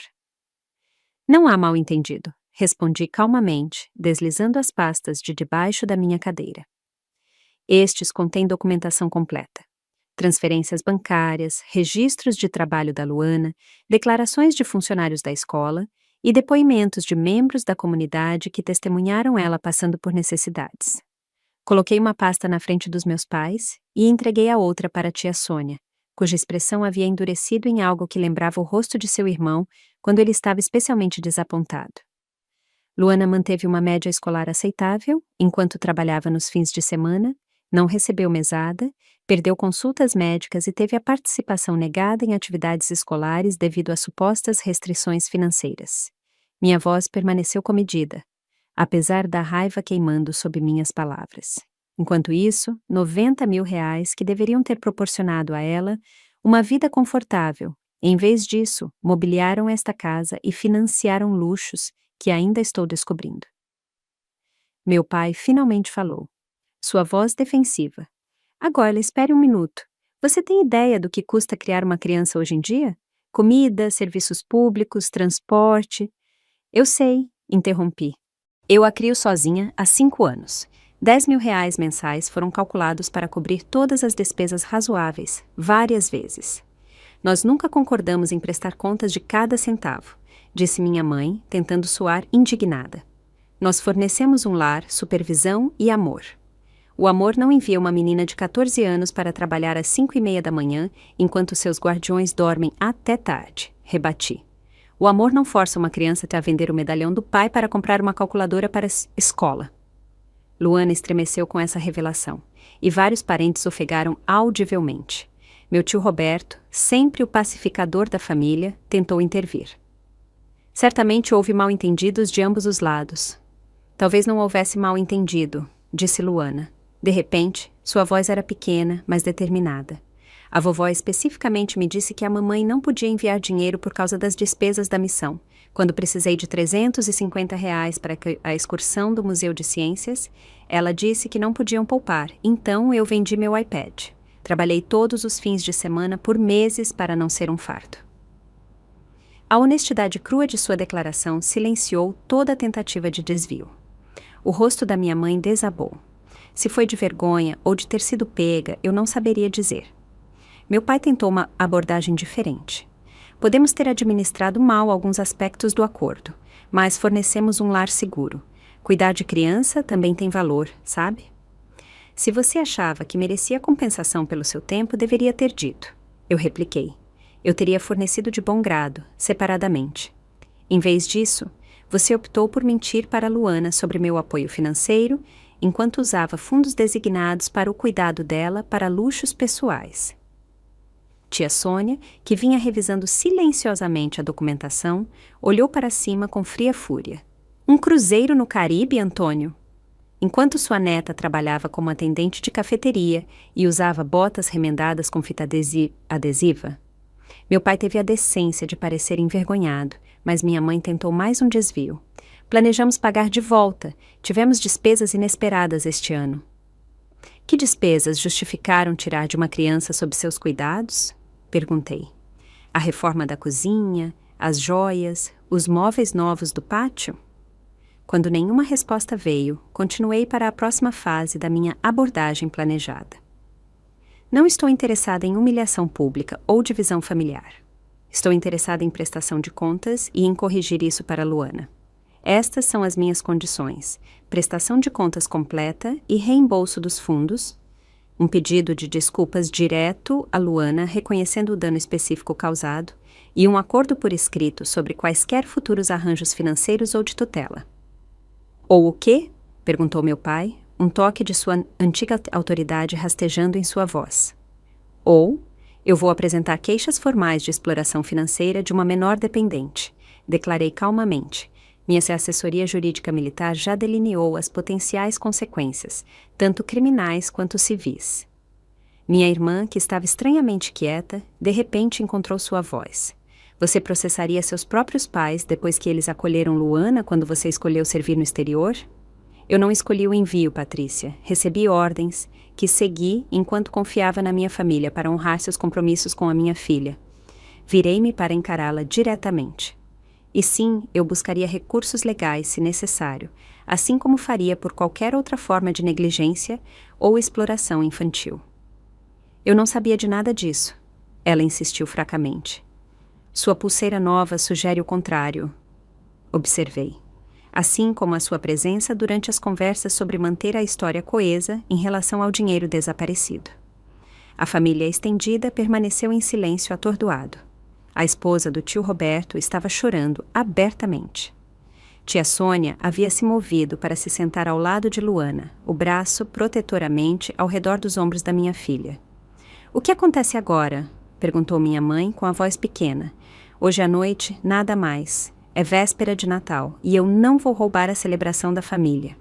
Não há mal-entendido, respondi calmamente, deslizando as pastas de debaixo da minha cadeira. Estes contêm documentação completa. Transferências bancárias, registros de trabalho da Luana, declarações de funcionários da escola e depoimentos de membros da comunidade que testemunharam ela passando por necessidades. Coloquei uma pasta na frente dos meus pais e entreguei a outra para a tia Sônia, cuja expressão havia endurecido em algo que lembrava o rosto de seu irmão quando ele estava especialmente desapontado. Luana manteve uma média escolar aceitável enquanto trabalhava nos fins de semana, não recebeu mesada, perdeu consultas médicas e teve a participação negada em atividades escolares devido a supostas restrições financeiras. Minha voz permaneceu comedida, apesar da raiva queimando sob minhas palavras. Enquanto isso, 90 mil reais que deveriam ter proporcionado a ela uma vida confortável, em vez disso, mobiliaram esta casa e financiaram luxos que ainda estou descobrindo. Meu pai finalmente falou. Sua voz defensiva. Agora, espere um minuto. Você tem ideia do que custa criar uma criança hoje em dia? Comida, serviços públicos, transporte... Eu sei, interrompi. Eu a crio sozinha há 5 anos. 10 mil reais mensais foram calculados para cobrir todas as despesas razoáveis, várias vezes. Nós nunca concordamos em prestar contas de cada centavo, disse minha mãe, tentando soar indignada. Nós fornecemos um lar, supervisão e amor. O amor não envia uma menina de 14 anos para trabalhar às 5:30 da manhã, enquanto seus guardiões dormem até tarde, rebati. O amor não força uma criança a vender o medalhão do pai para comprar uma calculadora para a escola. Luana estremeceu com essa revelação, e vários parentes ofegaram audivelmente. Meu tio Roberto, sempre o pacificador da família, tentou intervir. Certamente houve mal-entendidos de ambos os lados. Talvez não houvesse mal-entendido, disse Luana. De repente, sua voz era pequena, mas determinada. A vovó especificamente me disse que a mamãe não podia enviar dinheiro por causa das despesas da missão. Quando precisei de 350 reais para a excursão do Museu de Ciências, ela disse que não podiam poupar, então eu vendi meu iPad. Trabalhei todos os fins de semana por meses para não ser um fardo. A honestidade crua de sua declaração silenciou toda a tentativa de desvio. O rosto da minha mãe desabou. Se foi de vergonha ou de ter sido pega, eu não saberia dizer. Meu pai tentou uma abordagem diferente. Podemos ter administrado mal alguns aspectos do acordo, mas fornecemos um lar seguro. Cuidar de criança também tem valor, sabe? Se você achava que merecia compensação pelo seu tempo, deveria ter dito. Eu repliquei. Eu teria fornecido de bom grado, separadamente. Em vez disso, você optou por mentir para Luana sobre meu apoio financeiro, enquanto usava fundos designados para o cuidado dela para luxos pessoais. Tia Sônia, que vinha revisando silenciosamente a documentação, olhou para cima com fria fúria. Um cruzeiro no Caribe, Antônio? Enquanto sua neta trabalhava como atendente de cafeteria e usava botas remendadas com fita adesiva, meu pai teve a decência de parecer envergonhado, mas minha mãe tentou mais um desvio. Planejamos pagar de volta. Tivemos despesas inesperadas este ano. Que despesas justificaram tirar de uma criança sob seus cuidados? Perguntei. A reforma da cozinha, as joias, os móveis novos do pátio? Quando nenhuma resposta veio, continuei para a próxima fase da minha abordagem planejada. Não estou interessada em humilhação pública ou divisão familiar. Estou interessada em prestação de contas e em corrigir isso para Luana. Estas são as minhas condições: prestação de contas completa e reembolso dos fundos, um pedido de desculpas direto a Luana reconhecendo o dano específico causado e um acordo por escrito sobre quaisquer futuros arranjos financeiros ou de tutela. Ou o quê? Perguntou meu pai, um toque de sua antiga autoridade rastejando em sua voz. Ou, eu vou apresentar queixas formais de exploração financeira de uma menor dependente, declarei calmamente. Minha assessoria jurídica militar já delineou as potenciais consequências, tanto criminais quanto civis. Minha irmã, que estava estranhamente quieta, de repente encontrou sua voz. Você processaria seus próprios pais depois que eles acolheram Luana quando você escolheu servir no exterior? Eu não escolhi o envio, Patrícia. Recebi ordens que segui enquanto confiava na minha família para honrar seus compromissos com a minha filha. Virei-me para encará-la diretamente. E sim, eu buscaria recursos legais, se necessário, assim como faria por qualquer outra forma de negligência ou exploração infantil. Eu não sabia de nada disso. Ela insistiu fracamente. Sua pulseira nova sugere o contrário. Observei. Assim como a sua presença durante as conversas sobre manter a história coesa em relação ao dinheiro desaparecido. A família estendida permaneceu em silêncio atordoado. A esposa do tio Roberto estava chorando abertamente. Tia Sônia havia se movido para se sentar ao lado de Luana, o braço protetoramente ao redor dos ombros da minha filha. "O que acontece agora?" perguntou minha mãe com a voz pequena. "Hoje à noite, nada mais. É véspera de Natal e eu não vou roubar a celebração da família.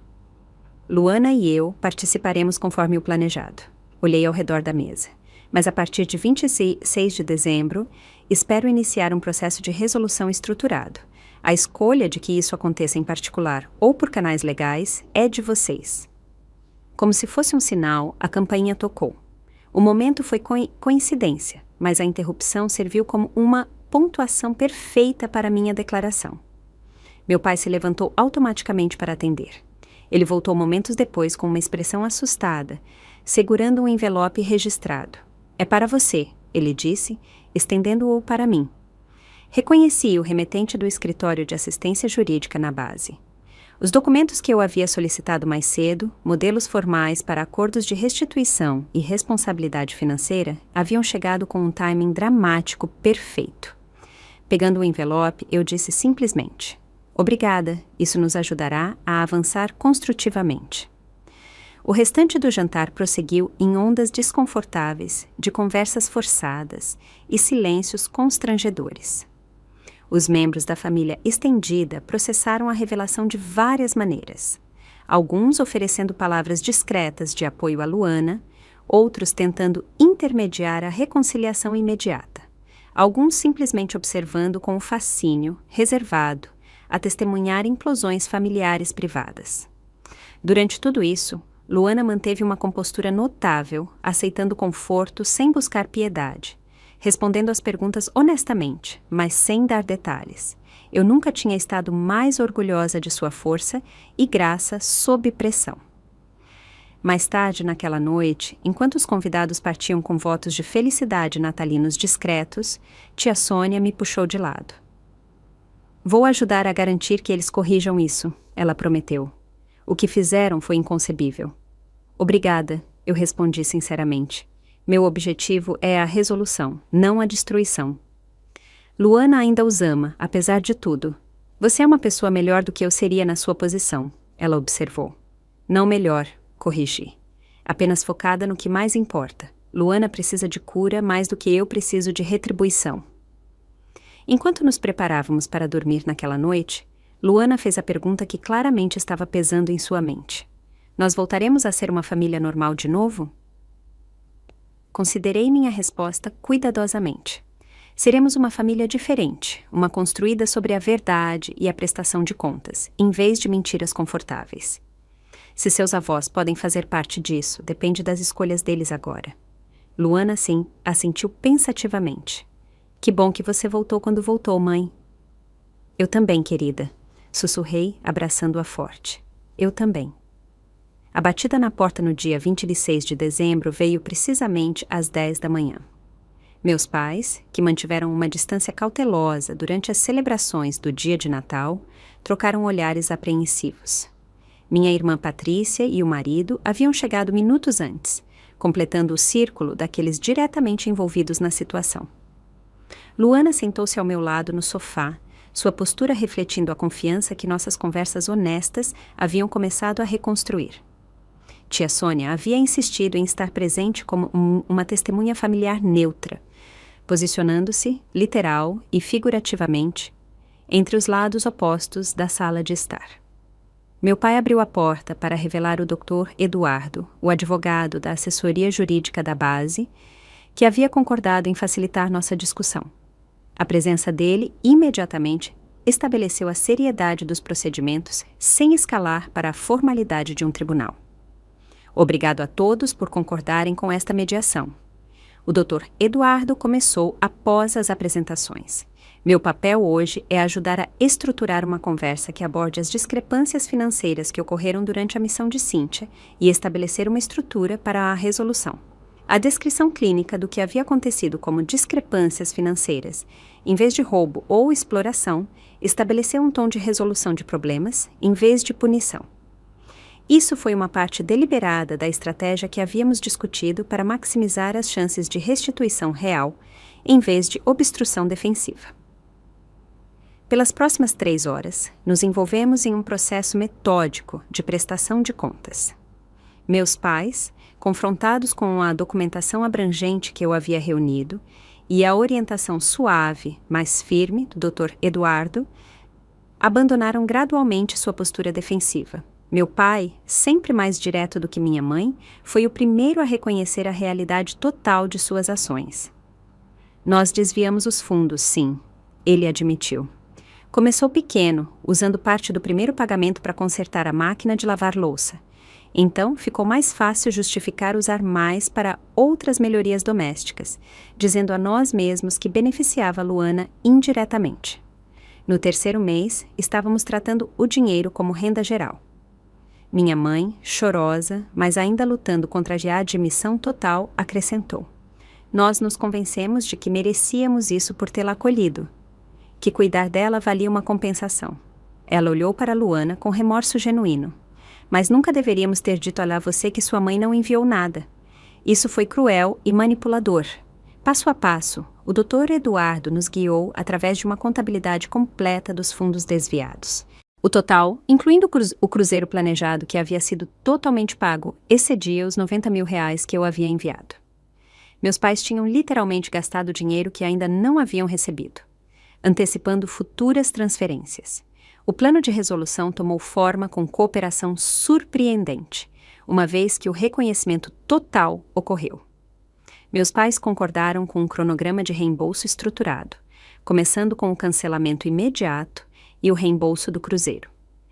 Luana e eu participaremos conforme o planejado." Olhei ao redor da mesa. "Mas a partir de 26 de dezembro, espero iniciar um processo de resolução estruturado. A escolha de que isso aconteça em particular ou por canais legais é de vocês." Como se fosse um sinal, a campainha tocou. O momento foi coincidência, mas a interrupção serviu como uma pontuação perfeita para minha declaração. Meu pai se levantou automaticamente para atender. Ele voltou momentos depois com uma expressão assustada, segurando um envelope registrado. "É para você", ele disse, estendendo-o para mim. Reconheci o remetente do escritório de assistência jurídica na base. Os documentos que eu havia solicitado mais cedo, modelos formais para acordos de restituição e responsabilidade financeira, haviam chegado com um timing dramático perfeito. Pegando o envelope, eu disse simplesmente: "Obrigada, isso nos ajudará a avançar construtivamente." O restante do jantar prosseguiu em ondas desconfortáveis, de conversas forçadas e silêncios constrangedores. Os membros da família estendida processaram a revelação de várias maneiras, alguns oferecendo palavras discretas de apoio a Luana, outros tentando intermediar a reconciliação imediata, alguns simplesmente observando com o fascínio, reservado, a testemunhar implosões familiares privadas. Durante tudo isso, Luana manteve uma compostura notável, aceitando conforto sem buscar piedade, respondendo às perguntas honestamente, mas sem dar detalhes. Eu nunca tinha estado mais orgulhosa de sua força e graça sob pressão. Mais tarde naquela noite, enquanto os convidados partiam com votos de felicidade natalinos discretos, tia Sônia me puxou de lado. "Vou ajudar a garantir que eles corrijam isso", ela prometeu. "O que fizeram foi inconcebível." "Obrigada", eu respondi sinceramente. "Meu objetivo é a resolução, não a destruição." "Luana ainda os ama, apesar de tudo. Você é uma pessoa melhor do que eu seria na sua posição", ela observou. "Não melhor", corrigi. "Apenas focada no que mais importa. Luana precisa de cura mais do que eu preciso de retribuição." Enquanto nos preparávamos para dormir naquela noite, Luana fez a pergunta que claramente estava pesando em sua mente. "Nós voltaremos a ser uma família normal de novo?" Considerei minha resposta cuidadosamente. Seremos uma família diferente, uma construída sobre a verdade e a prestação de contas, em vez de mentiras confortáveis. Se seus avós podem fazer parte disso, depende das escolhas deles agora. Luana, sim, assentiu pensativamente. "Que bom que você voltou quando voltou, mãe." "Eu também, querida", sussurrei, abraçando-a forte. "Eu também." A batida na porta no dia 26 de dezembro veio precisamente às 10 da manhã. Meus pais, que mantiveram uma distância cautelosa durante as celebrações do dia de Natal, trocaram olhares apreensivos. Minha irmã Patrícia e o marido haviam chegado minutos antes, completando o círculo daqueles diretamente envolvidos na situação. Luana sentou-se ao meu lado no sofá, sua postura refletindo a confiança que nossas conversas honestas haviam começado a reconstruir. Tia Sônia havia insistido em estar presente como uma testemunha familiar neutra, posicionando-se, literal e figurativamente, entre os lados opostos da sala de estar. Meu pai abriu a porta para revelar o Dr. Eduardo, o advogado da assessoria jurídica da base, que havia concordado em facilitar nossa discussão. A presença dele, imediatamente, estabeleceu a seriedade dos procedimentos sem escalar para a formalidade de um tribunal. Obrigado a todos por concordarem com esta mediação. O Dr. Eduardo começou após as apresentações. Meu papel hoje é ajudar a estruturar uma conversa que aborde as discrepâncias financeiras que ocorreram durante a missão de Cíntia e estabelecer uma estrutura para a resolução. A descrição clínica do que havia acontecido como discrepâncias financeiras, em vez de roubo ou exploração, estabeleceu um tom de resolução de problemas, em vez de punição. Isso foi uma parte deliberada da estratégia que havíamos discutido para maximizar as chances de restituição real, em vez de obstrução defensiva. Pelas próximas 3 horas, nos envolvemos em um processo metódico de prestação de contas. Meus pais, confrontados com a documentação abrangente que eu havia reunido e a orientação suave, mas firme do Dr. Eduardo, abandonaram gradualmente sua postura defensiva. Meu pai, sempre mais direto do que minha mãe, foi o primeiro a reconhecer a realidade total de suas ações. Nós desviamos os fundos, sim, ele admitiu. Começou pequeno, usando parte do primeiro pagamento para consertar a máquina de lavar louça. Então, ficou mais fácil justificar usar mais para outras melhorias domésticas, dizendo a nós mesmos que beneficiava a Luana indiretamente. No 3º mês, estávamos tratando o dinheiro como renda geral. Minha mãe, chorosa, mas ainda lutando contra a admissão total, acrescentou. Nós nos convencemos de que merecíamos isso por tê-la acolhido, que cuidar dela valia uma compensação. Ela olhou para Luana com remorso genuíno. Mas nunca deveríamos ter dito a você que sua mãe não enviou nada. Isso foi cruel e manipulador. Passo a passo, o Dr. Eduardo nos guiou através de uma contabilidade completa dos fundos desviados. O total, incluindo o cruzeiro planejado que havia sido totalmente pago, excedia os R$90 mil que eu havia enviado. Meus pais tinham literalmente gastado dinheiro que ainda não haviam recebido, antecipando futuras transferências. O plano de resolução tomou forma com cooperação surpreendente, uma vez que o reconhecimento total ocorreu. Meus pais concordaram com um cronograma de reembolso estruturado, começando com o cancelamento imediato e o reembolso do cruzeiro.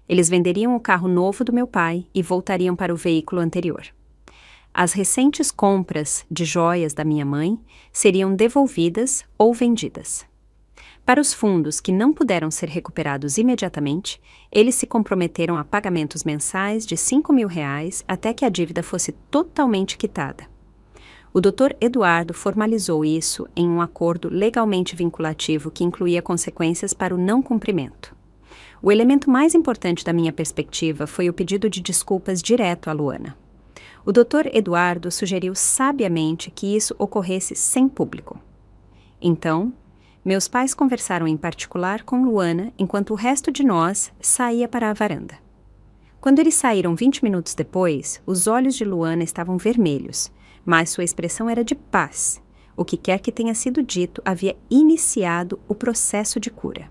Eles venderiam o carro novo do meu pai e voltariam para o veículo anterior. As recentes compras de joias da minha mãe seriam devolvidas ou vendidas. Para os fundos que não puderam ser recuperados imediatamente, eles se comprometeram a pagamentos mensais de R$5 mil até que a dívida fosse totalmente quitada. O Dr. Eduardo formalizou isso em um acordo legalmente vinculativo que incluía consequências para o não cumprimento. O elemento mais importante da minha perspectiva foi o pedido de desculpas direto a Luana. O Dr. Eduardo sugeriu sabiamente que isso ocorresse sem público. Então, meus pais conversaram em particular com Luana enquanto o resto de nós saía para a varanda. Quando eles saíram 20 minutos depois, os olhos de Luana estavam vermelhos, mas sua expressão era de paz. O que quer que tenha sido dito havia iniciado o processo de cura.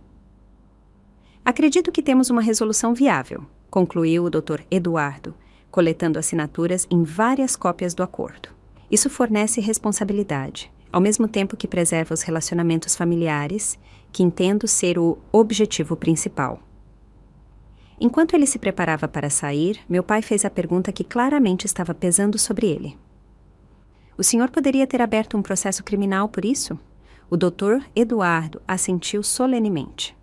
Acredito que temos uma resolução viável, concluiu o Dr. Eduardo, coletando assinaturas em várias cópias do acordo. Isso fornece responsabilidade, ao mesmo tempo que preserva os relacionamentos familiares, que entendo ser o objetivo principal. Enquanto ele se preparava para sair, meu pai fez a pergunta que claramente estava pesando sobre ele. O senhor poderia ter aberto um processo criminal por isso? O Dr. Eduardo assentiu solenemente.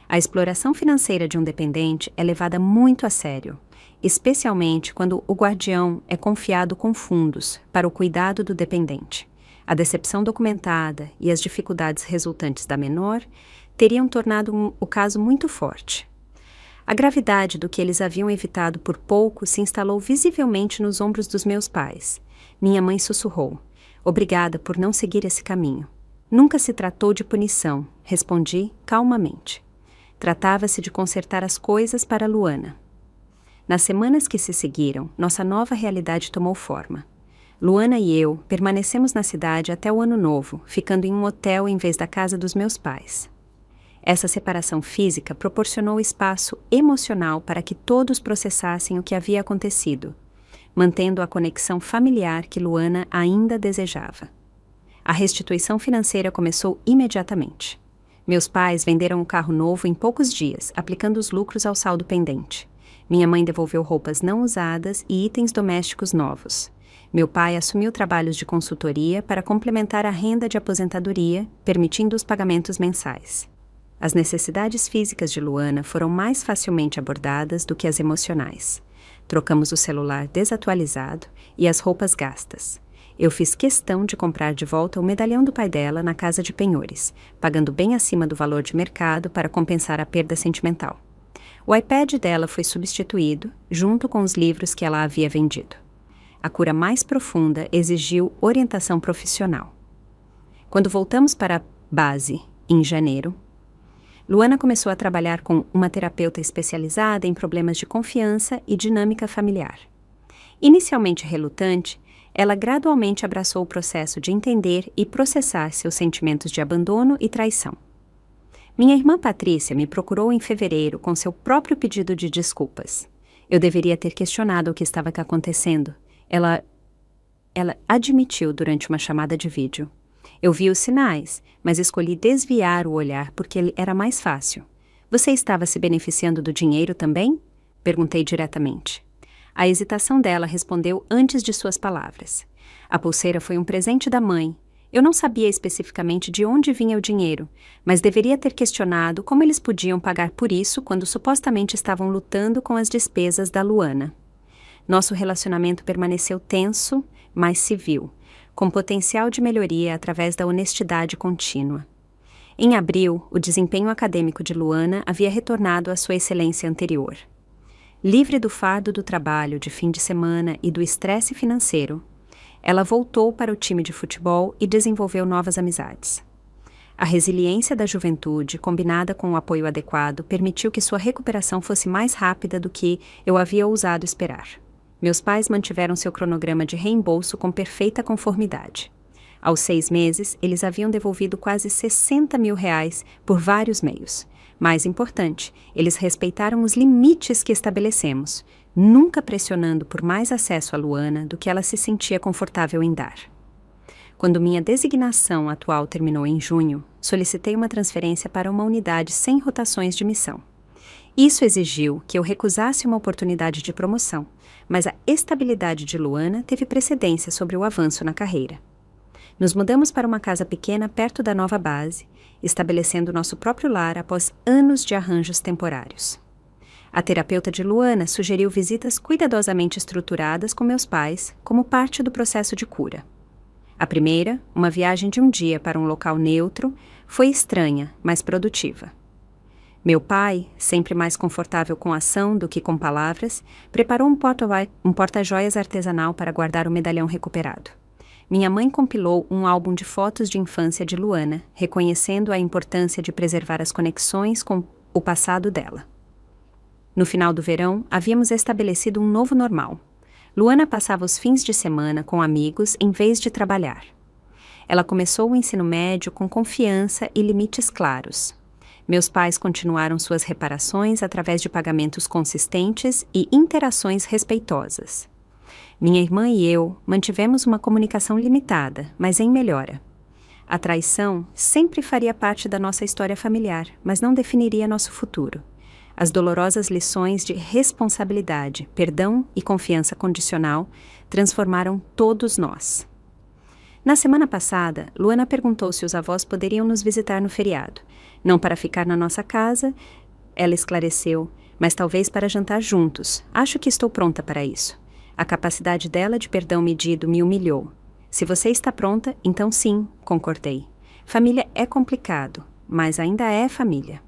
A exploração financeira de um dependente é levada muito a sério, especialmente quando o guardião é confiado com fundos para o cuidado do dependente. A decepção documentada e as dificuldades resultantes da menor teriam tornado o caso muito forte. A gravidade do que eles haviam evitado por pouco se instalou visivelmente nos ombros dos meus pais. Minha mãe sussurrou. Obrigada por não seguir esse caminho. Nunca se tratou de punição, respondi calmamente. Tratava-se de consertar as coisas para Luana. Nas semanas que se seguiram, nossa nova realidade tomou forma. Luana e eu permanecemos na cidade até o ano novo, ficando em um hotel em vez da casa dos meus pais. Essa separação física proporcionou espaço emocional para que todos processassem o que havia acontecido, mantendo a conexão familiar que Luana ainda desejava. A restituição financeira começou imediatamente. Meus pais venderam o carro novo em poucos dias, aplicando os lucros ao saldo pendente. Minha mãe devolveu roupas não usadas e itens domésticos novos. Meu pai assumiu trabalhos de consultoria para complementar a renda de aposentadoria, permitindo os pagamentos mensais. As necessidades físicas de Luana foram mais facilmente abordadas do que as emocionais. Trocamos o celular desatualizado e as roupas gastas. Eu fiz questão de comprar de volta o medalhão do pai dela na casa de penhores, pagando bem acima do valor de mercado para compensar a perda sentimental. O iPad dela foi substituído, junto com os livros que ela havia vendido. A cura mais profunda exigiu orientação profissional. Quando voltamos para a base, em janeiro, Luana começou a trabalhar com uma terapeuta especializada em problemas de confiança e dinâmica familiar. Inicialmente relutante, ela gradualmente abraçou o processo de entender e processar seus sentimentos de abandono e traição. Minha irmã Patrícia me procurou em fevereiro com seu próprio pedido de desculpas. Eu deveria ter questionado o que estava acontecendo. Ela admitiu durante uma chamada de vídeo. Eu vi os sinais, mas escolhi desviar o olhar porque ele era mais fácil. Você estava se beneficiando do dinheiro também? Perguntei diretamente. A hesitação dela respondeu antes de suas palavras. A pulseira foi um presente da mãe. Eu não sabia especificamente de onde vinha o dinheiro, mas deveria ter questionado como eles podiam pagar por isso quando supostamente estavam lutando com as despesas da Luana. Nosso relacionamento permaneceu tenso, mas civil, com potencial de melhoria através da honestidade contínua. Em abril, o desempenho acadêmico de Luana havia retornado à sua excelência anterior. Livre do fardo do trabalho de fim de semana e do estresse financeiro, ela voltou para o time de futebol e desenvolveu novas amizades. A resiliência da juventude, combinada com o apoio adequado, permitiu que sua recuperação fosse mais rápida do que eu havia ousado esperar. Meus pais mantiveram seu cronograma de reembolso com perfeita conformidade. Aos 6 meses, eles haviam devolvido quase R$60 mil por vários meios. Mais importante, eles respeitaram os limites que estabelecemos, nunca pressionando por mais acesso a Luana do que ela se sentia confortável em dar. Quando minha designação atual terminou em junho, solicitei uma transferência para uma unidade sem rotações de missão. Isso exigiu que eu recusasse uma oportunidade de promoção, mas a estabilidade de Luana teve precedência sobre o avanço na carreira. Nos mudamos para uma casa pequena perto da nova base, estabelecendo nosso próprio lar após anos de arranjos temporários. A terapeuta de Luana sugeriu visitas cuidadosamente estruturadas com meus pais como parte do processo de cura. A primeira, uma viagem de um dia para um local neutro, foi estranha, mas produtiva. Meu pai, sempre mais confortável com ação do que com palavras, preparou um porta-joias artesanal para guardar o medalhão recuperado. Minha mãe compilou um álbum de fotos de infância de Luana, reconhecendo a importância de preservar as conexões com o passado dela. No final do verão, havíamos estabelecido um novo normal. Luana passava os fins de semana com amigos em vez de trabalhar. Ela começou o ensino médio com confiança e limites claros. Meus pais continuaram suas reparações através de pagamentos consistentes e interações respeitosas. Minha irmã e eu mantivemos uma comunicação limitada, mas em melhora. A traição sempre faria parte da nossa história familiar, mas não definiria nosso futuro. As dolorosas lições de responsabilidade, perdão e confiança condicional transformaram todos nós. Na semana passada, Luana perguntou se os avós poderiam nos visitar no feriado. Não para ficar na nossa casa, ela esclareceu, mas talvez para jantar juntos. Acho que estou pronta para isso. A capacidade dela de perdão medido me humilhou. Se você está pronta, então sim, concordei. Família é complicado, mas ainda é família.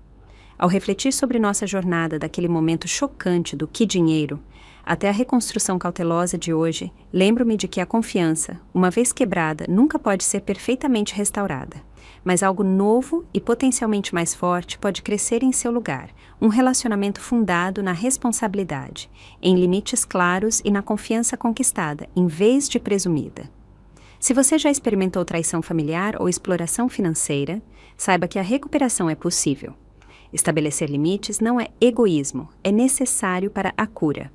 Ao refletir sobre nossa jornada daquele momento chocante do que dinheiro, até a reconstrução cautelosa de hoje, lembro-me de que a confiança, uma vez quebrada, nunca pode ser perfeitamente restaurada. Mas algo novo e potencialmente mais forte pode crescer em seu lugar, um relacionamento fundado na responsabilidade, em limites claros e na confiança conquistada, em vez de presumida. Se você já experimentou traição familiar ou exploração financeira, saiba que a recuperação é possível. Estabelecer limites não é egoísmo, é necessário para a cura.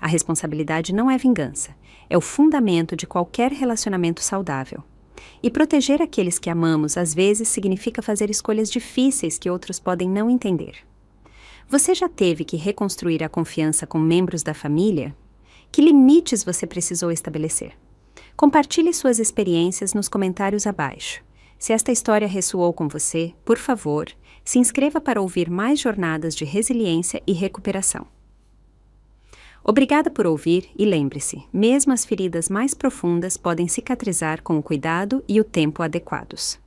A responsabilidade não é vingança, é o fundamento de qualquer relacionamento saudável. E proteger aqueles que amamos às vezes significa fazer escolhas difíceis que outros podem não entender. Você já teve que reconstruir a confiança com membros da família? Que limites você precisou estabelecer? Compartilhe suas experiências nos comentários abaixo. Se esta história ressoou com você, por favor, se inscreva para ouvir mais jornadas de resiliência e recuperação. Obrigada por ouvir e lembre-se, mesmo as feridas mais profundas podem cicatrizar com o cuidado e o tempo adequados.